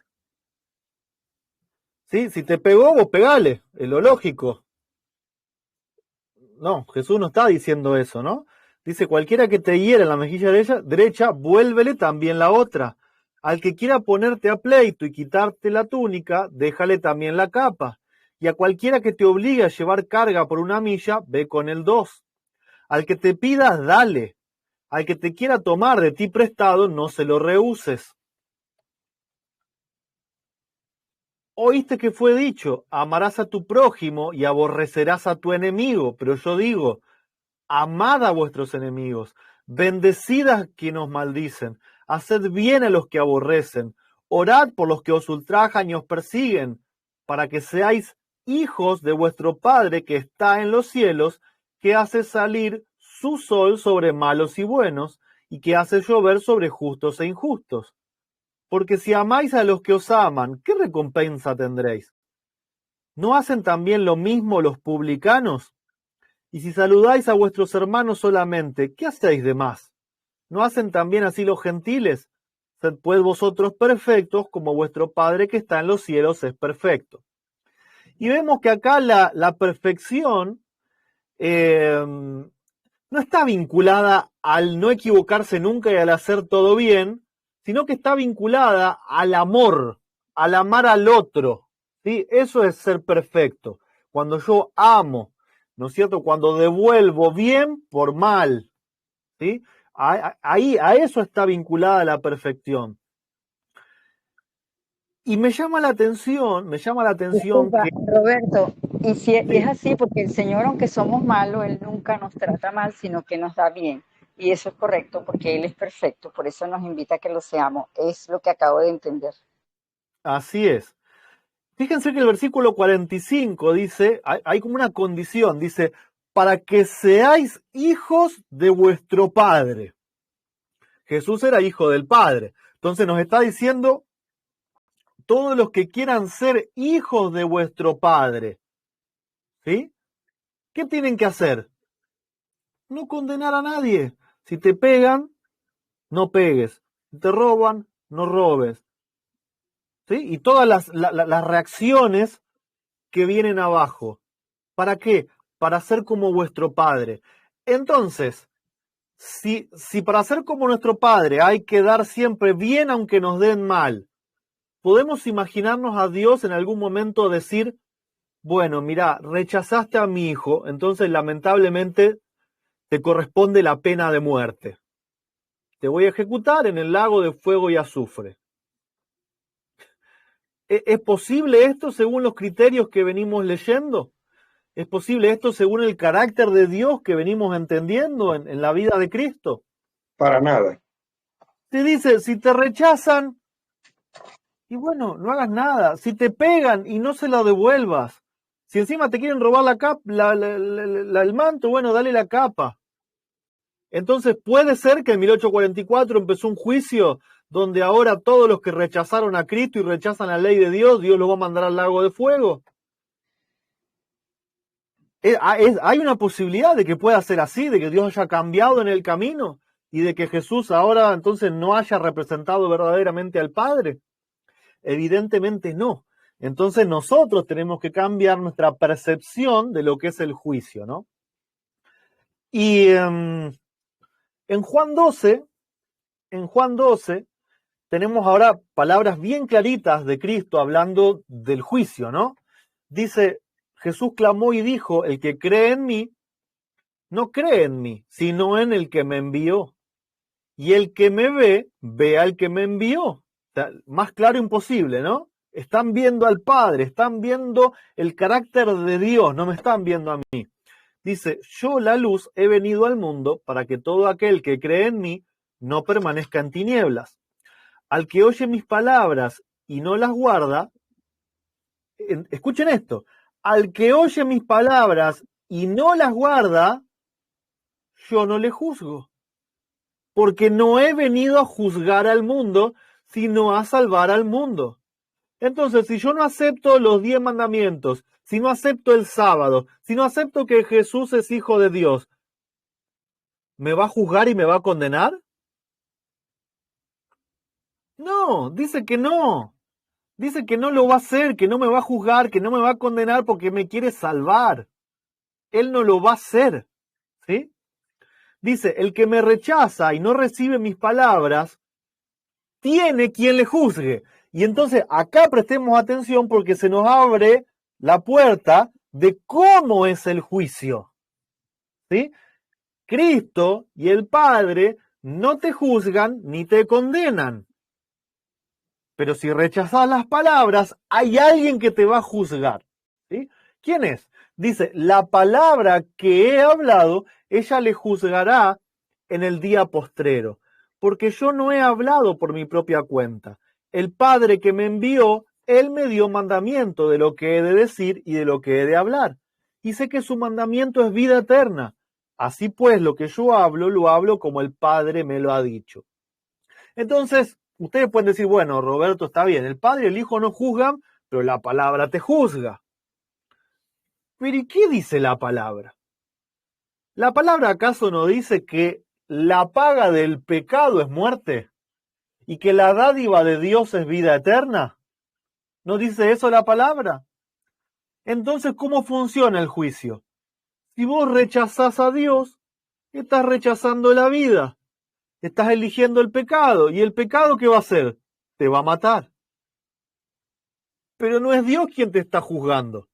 Speaker 1: ¿Sí? Si te pegó, vos pegale, es lo lógico. No, Jesús no está diciendo eso, ¿no? Dice, cualquiera que te hiera en la mejilla derecha, vuélvele también la otra. Al que quiera ponerte a pleito y quitarte la túnica, déjale también la capa. Y a cualquiera que te obligue a llevar carga por 1 milla, ve con el 2. Al que te pidas, dale. Al que te quiera tomar de ti prestado, no se lo rehuses. Oíste que fue dicho, amarás a tu prójimo y aborrecerás a tu enemigo. Pero yo digo, amad a vuestros enemigos, bendecid a quienes os maldicen, haced bien a los que aborrecen, orad por los que os ultrajan y os persiguen, para que seáis hijos de vuestro Padre que está en los cielos, que hace salir su sol sobre malos y buenos, y que hace llover sobre justos e injustos. Porque si amáis a los que os aman, ¿qué recompensa tendréis? ¿No hacen también lo mismo los publicanos? Y si saludáis a vuestros hermanos solamente, ¿qué hacéis de más? ¿No hacen también así los gentiles? Sed pues vosotros perfectos, como vuestro Padre que está en los cielos es perfecto. Y vemos que acá la perfección no está vinculada al no equivocarse nunca y al hacer todo bien, sino que está vinculada al amor, al amar al otro, ¿sí? Eso es ser perfecto. Cuando yo amo, ¿no es cierto? Cuando devuelvo bien por mal, ¿sí? Ahí, a eso está vinculada la perfección. Y me llama la atención
Speaker 3: Disculpa,
Speaker 1: que...
Speaker 3: Roberto, y si
Speaker 1: Sí.
Speaker 3: es así, porque el Señor, aunque somos malos, Él nunca nos trata mal, sino que nos da bien. Y eso es correcto, porque Él es perfecto, por eso nos invita a que lo seamos. Es lo que acabo de entender.
Speaker 1: Así es. Fíjense que el versículo 45 dice, hay como una condición, dice, para que seáis hijos de vuestro Padre. Jesús era hijo del Padre. Entonces nos está diciendo, todos los que quieran ser hijos de vuestro Padre, ¿sí? ¿Qué tienen que hacer? No condenar a nadie. Si te pegan, no pegues. Si te roban, no robes. ¿Sí? Y todas las reacciones que vienen abajo. ¿Para qué? Para ser como vuestro Padre. Entonces, si para ser como nuestro Padre hay que dar siempre bien aunque nos den mal, ¿podemos imaginarnos a Dios en algún momento decir, bueno, mira, rechazaste a mi hijo, entonces lamentablemente te corresponde la pena de muerte? Te voy a ejecutar en el lago de fuego y azufre. ¿Es posible esto según los criterios que venimos leyendo? ¿Es posible esto según el carácter de Dios que venimos entendiendo en la vida de Cristo?
Speaker 4: Para nada.
Speaker 1: Te dice, si te rechazan, y bueno, no hagas nada. Si te pegan y no se lo devuelvas. Si encima te quieren robar el manto, bueno, dale la capa. Entonces, ¿puede ser que en 1844 empezó un juicio donde ahora todos los que rechazaron a Cristo y rechazan la ley de Dios, Dios los va a mandar al lago de fuego? Hay una posibilidad de que pueda ser así, de que Dios haya cambiado en el camino y de que Jesús ahora entonces no haya representado verdaderamente al Padre. Evidentemente no. Entonces nosotros tenemos que cambiar nuestra percepción de lo que es el juicio, ¿no? Y en Juan 12, tenemos ahora palabras bien claritas de Cristo hablando del juicio, ¿no? Dice, Jesús clamó y dijo, el que cree en mí, no cree en mí, sino en el que me envió. Y el que me ve al que me envió. O sea, más claro imposible, ¿no? Están viendo al Padre, están viendo el carácter de Dios, no me están viendo a mí. Dice, yo la luz he venido al mundo para que todo aquel que cree en mí no permanezca en tinieblas. Al que oye mis palabras y no las guarda, escuchen esto, al que oye mis palabras y no las guarda, yo no le juzgo. Porque no he venido a juzgar al mundo, sino a salvar al mundo. Entonces, si yo no acepto los 10 mandamientos, si no acepto el sábado, si no acepto que Jesús es hijo de Dios, ¿me va a juzgar y me va a condenar? No, dice que no. Dice que no lo va a hacer, que no me va a juzgar, que no me va a condenar porque me quiere salvar. Él no lo va a hacer. ¿Sí? Dice, el que me rechaza y no recibe mis palabras, tiene quien le juzgue. Y entonces acá prestemos atención porque se nos abre la puerta de cómo es el juicio. ¿Sí? Cristo y el Padre no te juzgan ni te condenan. Pero si rechazas las palabras, hay alguien que te va a juzgar. ¿Sí? ¿Quién es? Dice, la palabra que he hablado, ella le juzgará en el día postrero, porque yo no he hablado por mi propia cuenta. El Padre que me envió, Él me dio mandamiento de lo que he de decir y de lo que he de hablar. Y sé que su mandamiento es vida eterna. Así pues, lo que yo hablo, lo hablo como el Padre me lo ha dicho. Entonces, ustedes pueden decir, bueno, Roberto, está bien, el Padre y el Hijo no juzgan, pero la palabra te juzga. Pero ¿y qué dice la palabra? ¿La palabra acaso no dice que la paga del pecado es muerte y que la dádiva de Dios es vida eterna? ¿No dice eso la palabra? Entonces, ¿cómo funciona el juicio? Si vos rechazás a Dios, estás rechazando la vida, estás eligiendo el pecado, y el pecado ¿qué va a hacer? Te va a matar. Pero no es Dios quien te está juzgando.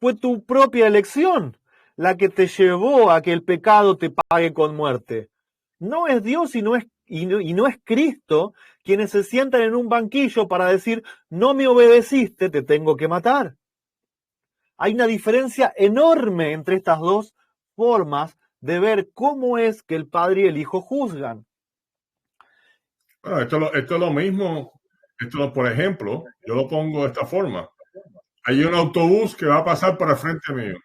Speaker 1: Fue tu propia elección la que te llevó a que el pecado te pague con muerte. No es Dios y no es Cristo quienes se sientan en un banquillo para decir, no me obedeciste, te tengo que matar. Hay una diferencia enorme entre estas dos formas de ver cómo es que el Padre y el Hijo juzgan.
Speaker 2: Bueno, esto es lo mismo. Por ejemplo, yo lo pongo de esta forma. Hay un autobús que va a pasar por el frente mío.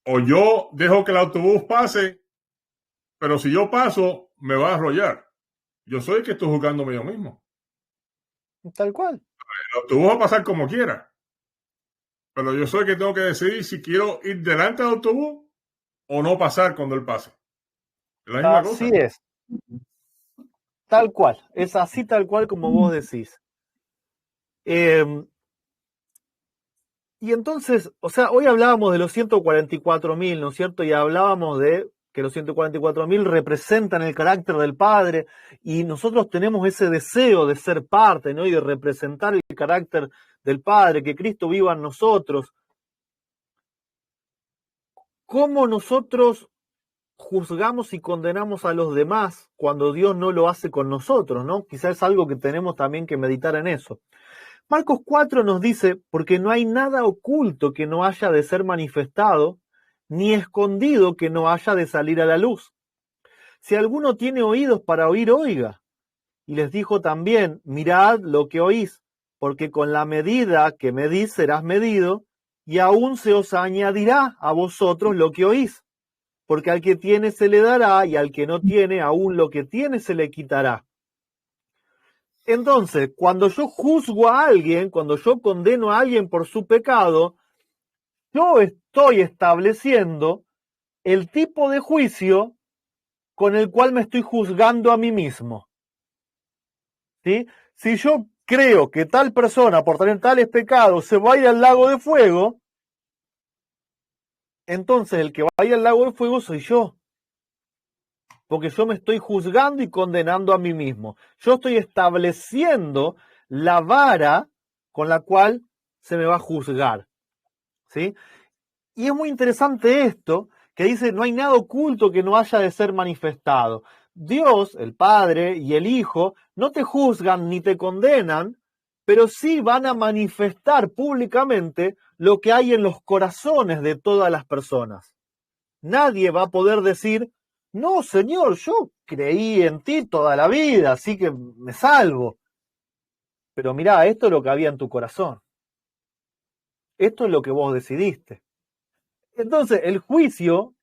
Speaker 2: O yo dejo que el autobús pase, pero si yo paso, me va a arrollar. Yo soy el que estoy juzgándome yo mismo.
Speaker 1: Tal cual.
Speaker 2: El autobús va a pasar como quiera. Pero yo soy el que tengo que decidir si quiero ir delante del autobús o no pasar cuando él pase. Es la misma cosa.
Speaker 1: Así es. Tal cual. Es así tal cual como vos decís. Y entonces, o sea, hoy hablábamos de los 144.000, ¿no es cierto? Y hablábamos de que los 144.000 representan el carácter del Padre y nosotros tenemos ese deseo de ser parte, ¿no? Y de representar el carácter del Padre, que Cristo viva en nosotros. ¿Cómo nosotros juzgamos y condenamos a los demás cuando Dios no lo hace con nosotros, ¿no? Quizás es algo que tenemos también que meditar en eso. Marcos 4 nos dice, porque no hay nada oculto que no haya de ser manifestado, ni escondido que no haya de salir a la luz. Si alguno tiene oídos para oír, oiga. Y les dijo también, mirad lo que oís, porque con la medida que medís serás medido, y aún se os añadirá a vosotros lo que oís. Porque al que tiene se le dará, y al que no tiene, aún lo que tiene se le quitará. Entonces, cuando yo juzgo a alguien, cuando yo condeno a alguien por su pecado, yo estoy estableciendo el tipo de juicio con el cual me estoy juzgando a mí mismo. ¿Sí? Si yo creo que tal persona por tener tales pecados se va a ir al lago de fuego, entonces el que va a ir al lago de fuego soy yo. Porque yo me estoy juzgando y condenando a mí mismo. Yo estoy estableciendo la vara con la cual se me va a juzgar. ¿Sí? Y es muy interesante esto, que dice, no hay nada oculto que no haya de ser manifestado. Dios, el Padre y el Hijo, no te juzgan ni te condenan, pero sí van a manifestar públicamente lo que hay en los corazones de todas las personas. Nadie va a poder decir, no, Señor, yo creí en ti toda la vida, así que me salvo. Pero mirá, esto es lo que había en tu corazón. Esto es lo que vos decidiste. Entonces, el juicio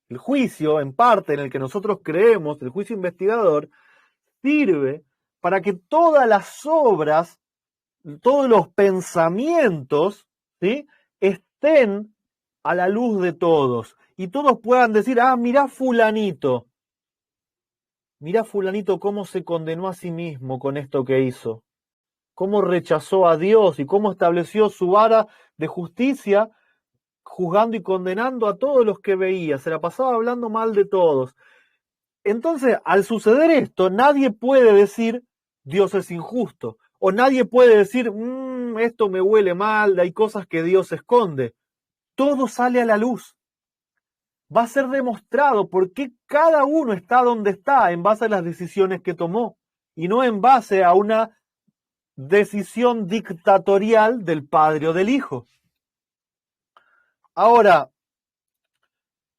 Speaker 1: en parte en el que nosotros creemos, el juicio investigador, sirve para que todas las obras, todos los pensamientos, ¿sí?, estén a la luz de todos. Y todos puedan decir, mirá fulanito cómo se condenó a sí mismo con esto que hizo. Cómo rechazó a Dios y cómo estableció su vara de justicia, juzgando y condenando a todos los que veía. Se la pasaba hablando mal de todos. Entonces, al suceder esto, nadie puede decir, Dios es injusto. O nadie puede decir, esto me huele mal, hay cosas que Dios esconde. Todo sale a la luz. Va a ser demostrado por qué cada uno está donde está en base a las decisiones que tomó y no en base a una decisión dictatorial del Padre o del Hijo. Ahora,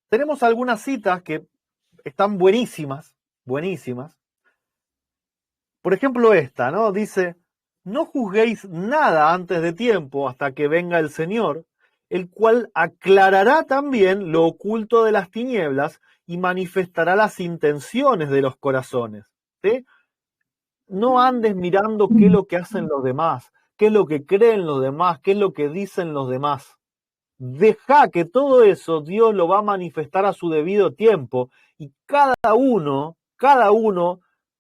Speaker 1: tenemos algunas citas que están buenísimas. Por ejemplo, esta, ¿no? Dice, no juzguéis nada antes de tiempo hasta que venga el Señor, el cual aclarará también lo oculto de las tinieblas y manifestará las intenciones de los corazones. ¿Sí? No andes mirando qué es lo que hacen los demás, qué es lo que creen los demás, qué es lo que dicen los demás. Deja que todo eso Dios lo va a manifestar a su debido tiempo y cada uno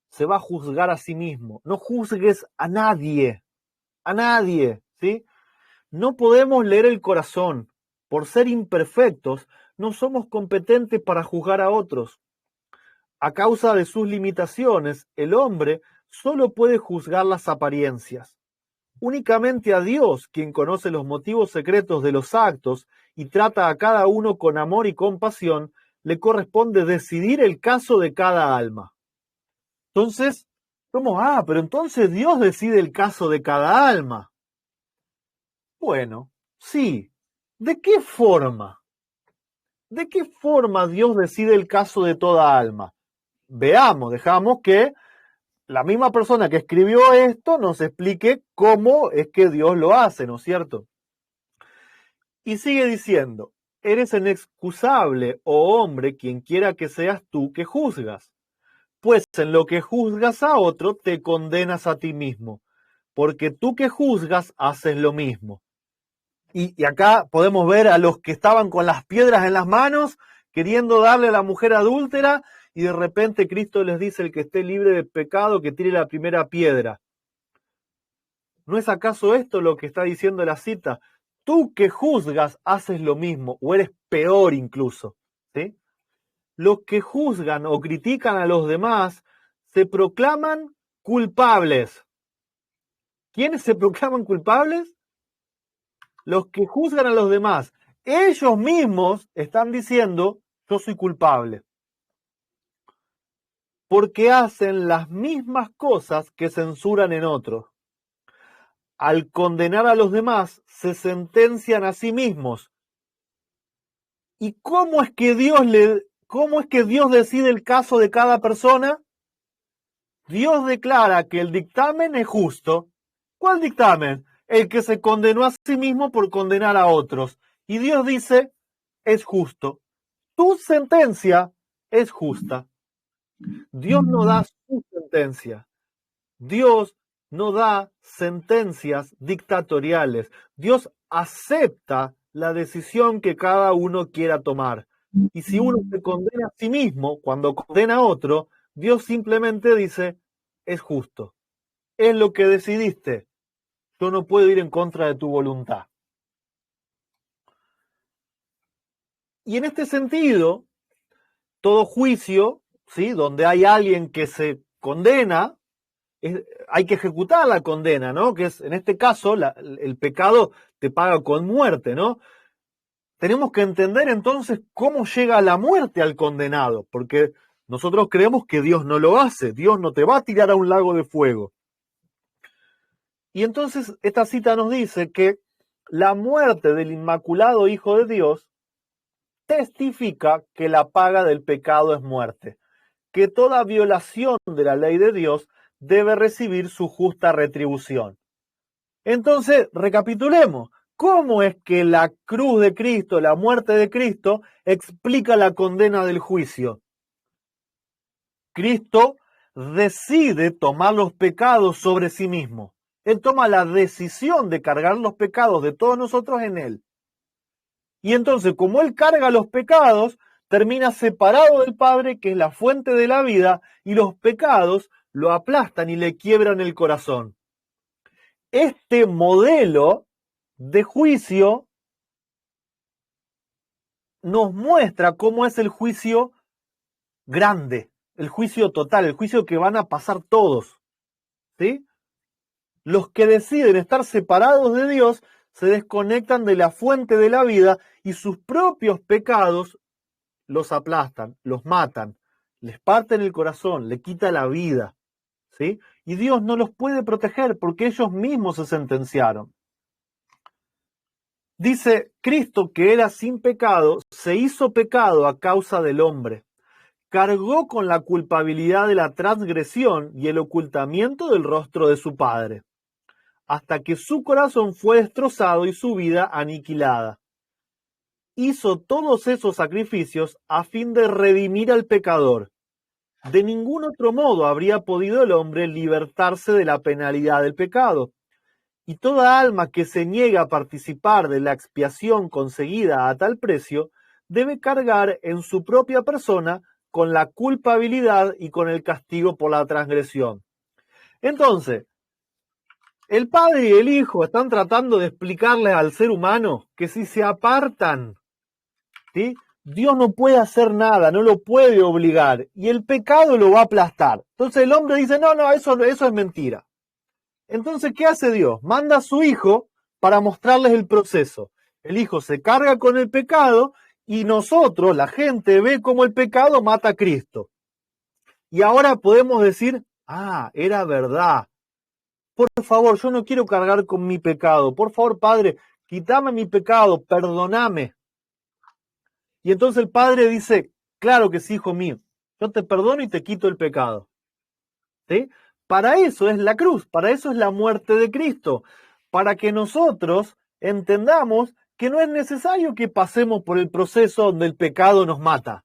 Speaker 1: se va a juzgar a sí mismo. No juzgues a nadie, ¿sí? No podemos leer el corazón. Por ser imperfectos, no somos competentes para juzgar a otros. A causa de sus limitaciones, el hombre solo puede juzgar las apariencias. Únicamente a Dios, quien conoce los motivos secretos de los actos y trata a cada uno con amor y compasión, le corresponde decidir el caso de cada alma. Entonces, pero entonces Dios decide el caso de cada alma. Bueno, sí. ¿De qué forma? ¿De qué forma Dios decide el caso de toda alma? Veamos, dejamos que la misma persona que escribió esto nos explique cómo es que Dios lo hace, ¿no es cierto? Y sigue diciendo, eres inexcusable, oh hombre, quien quiera que seas tú que juzgas. Pues en lo que juzgas a otro, te condenas a ti mismo, porque tú que juzgas haces lo mismo. Y acá podemos ver a los que estaban con las piedras en las manos, queriendo darle a la mujer adúltera, y de repente Cristo les dice, el que esté libre de pecado, que tire la primera piedra. ¿No es acaso esto lo que está diciendo la cita? Tú que juzgas haces lo mismo, o eres peor incluso, ¿sí? Los que juzgan o critican a los demás se proclaman culpables. ¿Quiénes se proclaman culpables? Los que juzgan a los demás. Ellos mismos están diciendo, yo soy culpable. Porque hacen las mismas cosas que censuran en otros. Al condenar a los demás, se sentencian a sí mismos. ¿Y cómo es que Dios decide el caso de cada persona? Dios declara que el dictamen es justo. ¿Cuál dictamen? El que se condenó a sí mismo por condenar a otros. Y Dios dice, es justo. Tu sentencia es justa. Dios no da su sentencia. Dios no da sentencias dictatoriales. Dios acepta la decisión que cada uno quiera tomar. Y si uno se condena a sí mismo, cuando condena a otro, Dios simplemente dice, es justo. Es lo que decidiste. Yo no puedo ir en contra de tu voluntad. Y en este sentido, todo juicio, ¿sí?, donde hay alguien que se condena, hay que ejecutar la condena, ¿no? Que es, en este caso, el pecado te paga con muerte, ¿no? Tenemos que entender entonces cómo llega la muerte al condenado, porque nosotros creemos que Dios no lo hace, Dios no te va a tirar a un lago de fuego. Y entonces esta cita nos dice que la muerte del Inmaculado Hijo de Dios testifica que la paga del pecado es muerte, que toda violación de la ley de Dios debe recibir su justa retribución. Entonces, recapitulemos. ¿Cómo es que la cruz de Cristo, la muerte de Cristo, explica la condena del juicio? Cristo decide tomar los pecados sobre sí mismo. Él toma la decisión de cargar los pecados de todos nosotros en Él. Y entonces, como Él carga los pecados, termina separado del Padre, que es la fuente de la vida, y los pecados lo aplastan y le quiebran el corazón. Este modelo de juicio nos muestra cómo es el juicio grande, el juicio total, el juicio que van a pasar todos, ¿sí? Los que deciden estar separados de Dios se desconectan de la fuente de la vida y sus propios pecados los aplastan, los matan, les parten el corazón, le quita la vida, ¿sí? Y Dios no los puede proteger porque ellos mismos se sentenciaron. Dice, Cristo, que era sin pecado, se hizo pecado a causa del hombre. Cargó con la culpabilidad de la transgresión y el ocultamiento del rostro de su Padre, hasta que su corazón fue destrozado y su vida aniquilada. Hizo todos esos sacrificios a fin de redimir al pecador. De ningún otro modo habría podido el hombre libertarse de la penalidad del pecado. Y toda alma que se niega a participar de la expiación conseguida a tal precio, debe cargar en su propia persona con la culpabilidad y con el castigo por la transgresión. Entonces, el Padre y el Hijo están tratando de explicarle al ser humano que si se apartan, ¿sí?, Dios no puede hacer nada, no lo puede obligar, y el pecado lo va a aplastar. Entonces el hombre dice, no, eso es mentira. Entonces, ¿qué hace Dios? Manda a su Hijo para mostrarles el proceso. El Hijo se carga con el pecado y nosotros, la gente, ve cómo el pecado mata a Cristo. Y ahora podemos decir, era verdad. Por favor, yo no quiero cargar con mi pecado. Por favor, Padre, quítame mi pecado, perdóname. Y entonces el Padre dice, claro que sí, hijo mío, yo te perdono y te quito el pecado. ¿Sí? Para eso es la cruz, para eso es la muerte de Cristo, para que nosotros entendamos que no es necesario que pasemos por el proceso donde el pecado nos mata.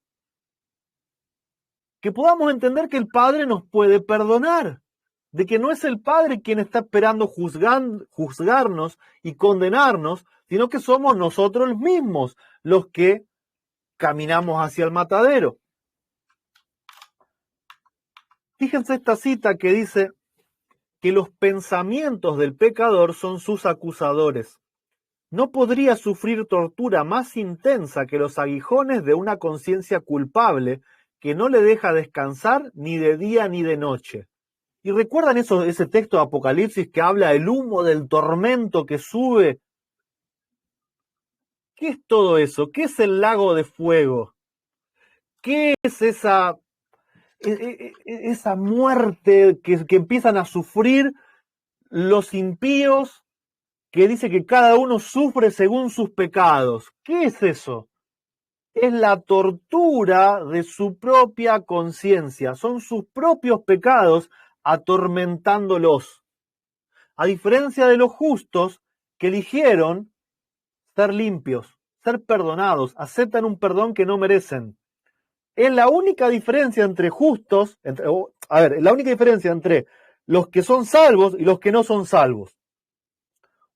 Speaker 1: Que podamos entender que el Padre nos puede perdonar, de que no es el Padre quien está esperando juzgarnos y condenarnos, sino que somos nosotros mismos los que caminamos hacia el matadero. Fíjense esta cita que dice que los pensamientos del pecador son sus acusadores. No podría sufrir tortura más intensa que los aguijones de una conciencia culpable que no le deja descansar ni de día ni de noche. ¿Y recuerdan ese texto de Apocalipsis que habla del humo del tormento que sube? ¿Qué es todo eso? ¿Qué es el lago de fuego? ¿Qué es esa muerte que empiezan a sufrir los impíos, que dice que cada uno sufre según sus pecados? ¿Qué es eso? Es la tortura de su propia conciencia, son sus propios pecados atormentándolos. A diferencia de los justos que eligieron ser limpios, ser perdonados, aceptan un perdón que no merecen. Es la única diferencia entre justos, la única diferencia entre los que son salvos y los que no son salvos.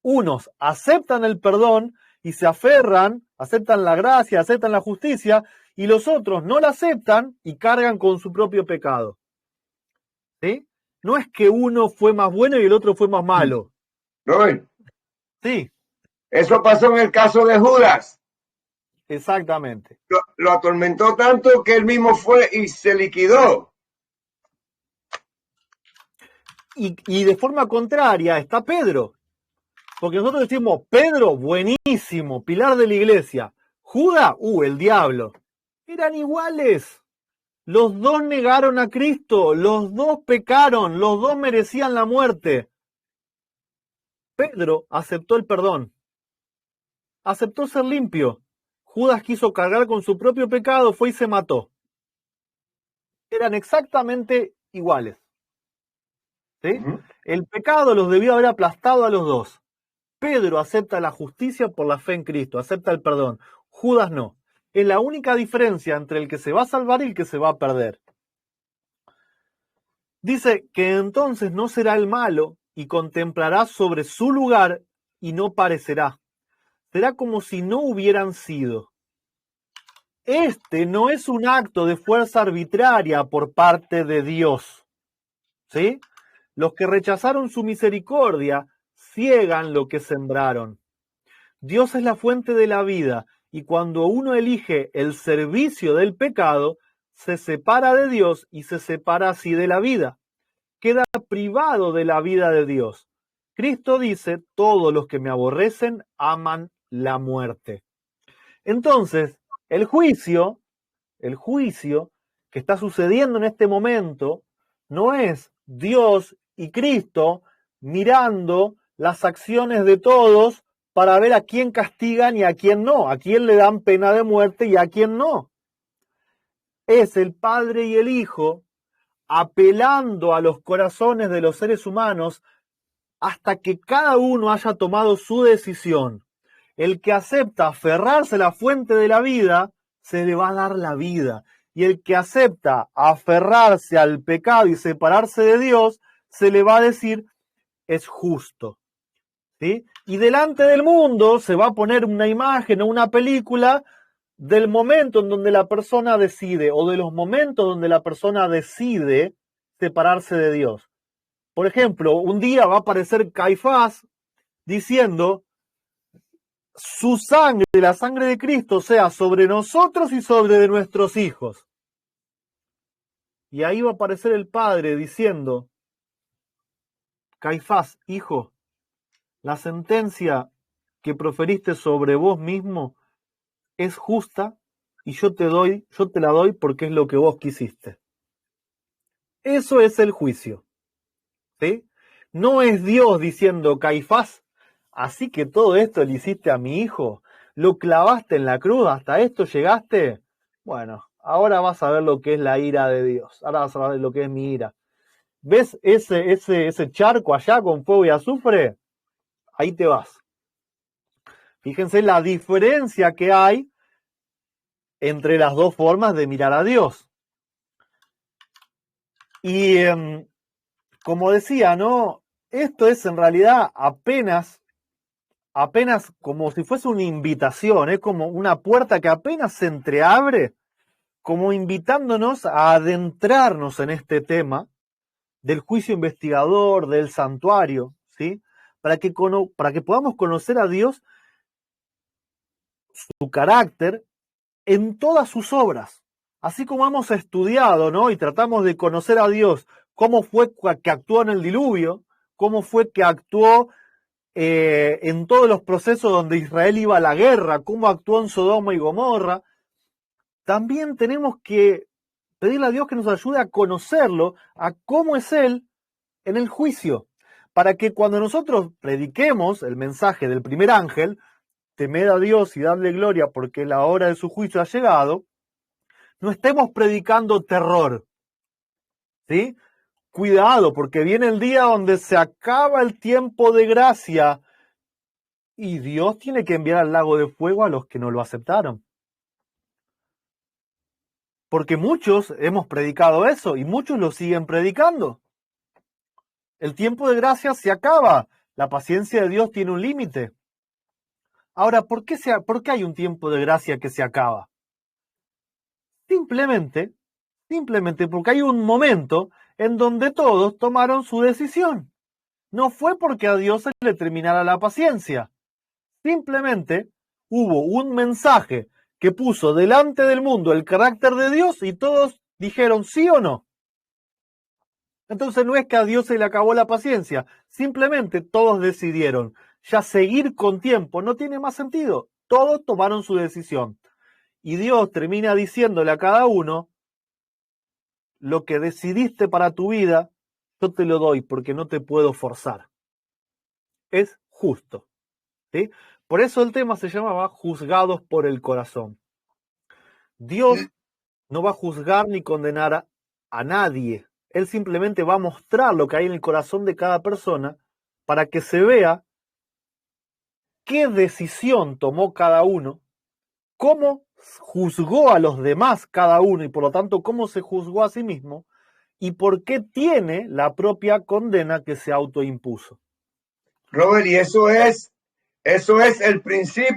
Speaker 1: Unos aceptan el perdón y se aferran, aceptan la gracia, aceptan la justicia, y los otros no la aceptan y cargan con su propio pecado. ¿Sí? No es que uno fue más bueno y el otro fue más malo.
Speaker 4: Robert,
Speaker 1: Sí,
Speaker 4: eso pasó en el caso de Judas.
Speaker 1: exactamente.
Speaker 4: Lo atormentó tanto que él mismo fue y se liquidó.
Speaker 1: Y de forma contraria está Pedro. Porque nosotros decimos, Pedro, buenísimo, pilar de la iglesia. Judas, el diablo. Eran iguales. Los dos negaron a Cristo, los dos pecaron, los dos merecían la muerte. Pedro aceptó el perdón. Aceptó ser limpio. Judas quiso cargar con su propio pecado, fue y se mató. Eran exactamente iguales. ¿Sí? El pecado los debió haber aplastado a los dos. Pedro acepta la justicia por la fe en Cristo, acepta el perdón. Judas no. Es la única diferencia entre el que se va a salvar y el que se va a perder. Dice que entonces no será el malo y contemplará sobre su lugar y no parecerá. Será como si no hubieran sido. Este no es un acto de fuerza arbitraria por parte de Dios. ¿Sí? Los que rechazaron su misericordia ciegan lo que sembraron. Dios es la fuente de la vida y cuando uno elige el servicio del pecado, se separa de Dios y se separa así de la vida. Queda privado de la vida de Dios. Cristo dice, todos los que me aborrecen aman la muerte. Entonces, el juicio que está sucediendo en este momento no es Dios y Cristo mirando las acciones de todos para ver a quién castigan y a quién no, a quién le dan pena de muerte y a quién no. Es el Padre y el Hijo apelando a los corazones de los seres humanos hasta que cada uno haya tomado su decisión. El que acepta aferrarse a la fuente de la vida, se le va a dar la vida. Y el que acepta aferrarse al pecado y separarse de Dios, se le va a decir, es justo. ¿Sí? Y delante del mundo se va a poner una imagen o una película del momento en donde la persona decide, o de los momentos donde la persona decide separarse de Dios. Por ejemplo, un día va a aparecer Caifás diciendo, su sangre, la sangre de Cristo, sea sobre nosotros y sobre de nuestros hijos. Y ahí va a aparecer el Padre diciendo, Caifás, hijo, la sentencia que proferiste sobre vos mismo es justa y yo te la doy porque es lo que vos quisiste. Eso es el juicio. ¿Sí? No es Dios diciendo, Caifás, así que todo esto le hiciste a mi hijo, lo clavaste en la cruz, hasta esto llegaste. Bueno, ahora vas a ver lo que es la ira de Dios, ahora vas a ver lo que es mi ira. ¿Ves ese charco allá con fuego y azufre? Ahí te vas. Fíjense la diferencia que hay entre las dos formas de mirar a Dios. Y como decía, ¿no? Esto es en realidad apenas como si fuese una invitación, es como una puerta que apenas se entreabre, como invitándonos a adentrarnos en este tema del juicio investigador, del santuario, ¿sí? Para que podamos conocer a Dios, su carácter, en todas sus obras. Así como hemos estudiado, ¿no? Y tratamos de conocer a Dios, cómo fue que actuó en el diluvio, cómo fue que actuó en todos los procesos donde Israel iba a la guerra, cómo actuó en Sodoma y Gomorra. También tenemos que pedirle a Dios que nos ayude a conocerlo, a cómo es Él en el juicio, para que cuando nosotros prediquemos el mensaje del primer ángel, temed a Dios y dadle gloria porque la hora de su juicio ha llegado, no estemos predicando terror, ¿sí? Cuidado, porque viene el día donde se acaba el tiempo de gracia y Dios tiene que enviar al lago de fuego a los que no lo aceptaron. Porque muchos hemos predicado eso y muchos lo siguen predicando. El tiempo de gracia se acaba. La paciencia de Dios tiene un límite. Ahora, ¿por qué hay un tiempo de gracia que se acaba? Simplemente porque hay un momento en donde todos tomaron su decisión. No fue porque a Dios se le terminara la paciencia. Simplemente hubo un mensaje que puso delante del mundo el carácter de Dios y todos dijeron sí o no. Entonces no es que a Dios se le acabó la paciencia, simplemente todos decidieron ya seguir con tiempo, no tiene más sentido. Todos tomaron su decisión. Y Dios termina diciéndole a cada uno, lo que decidiste para tu vida, yo te lo doy porque no te puedo forzar. Es justo. ¿Sí? Por eso el tema se llamaba Juzgados por el Corazón. Dios no va a juzgar ni condenar a nadie. Él simplemente va a mostrar lo que hay en el corazón de cada persona para que se vea qué decisión tomó cada uno, cómo juzgó a los demás cada uno y por lo tanto cómo se juzgó a sí mismo y por qué tiene la propia condena que se autoimpuso.
Speaker 4: Robert, y eso es el principio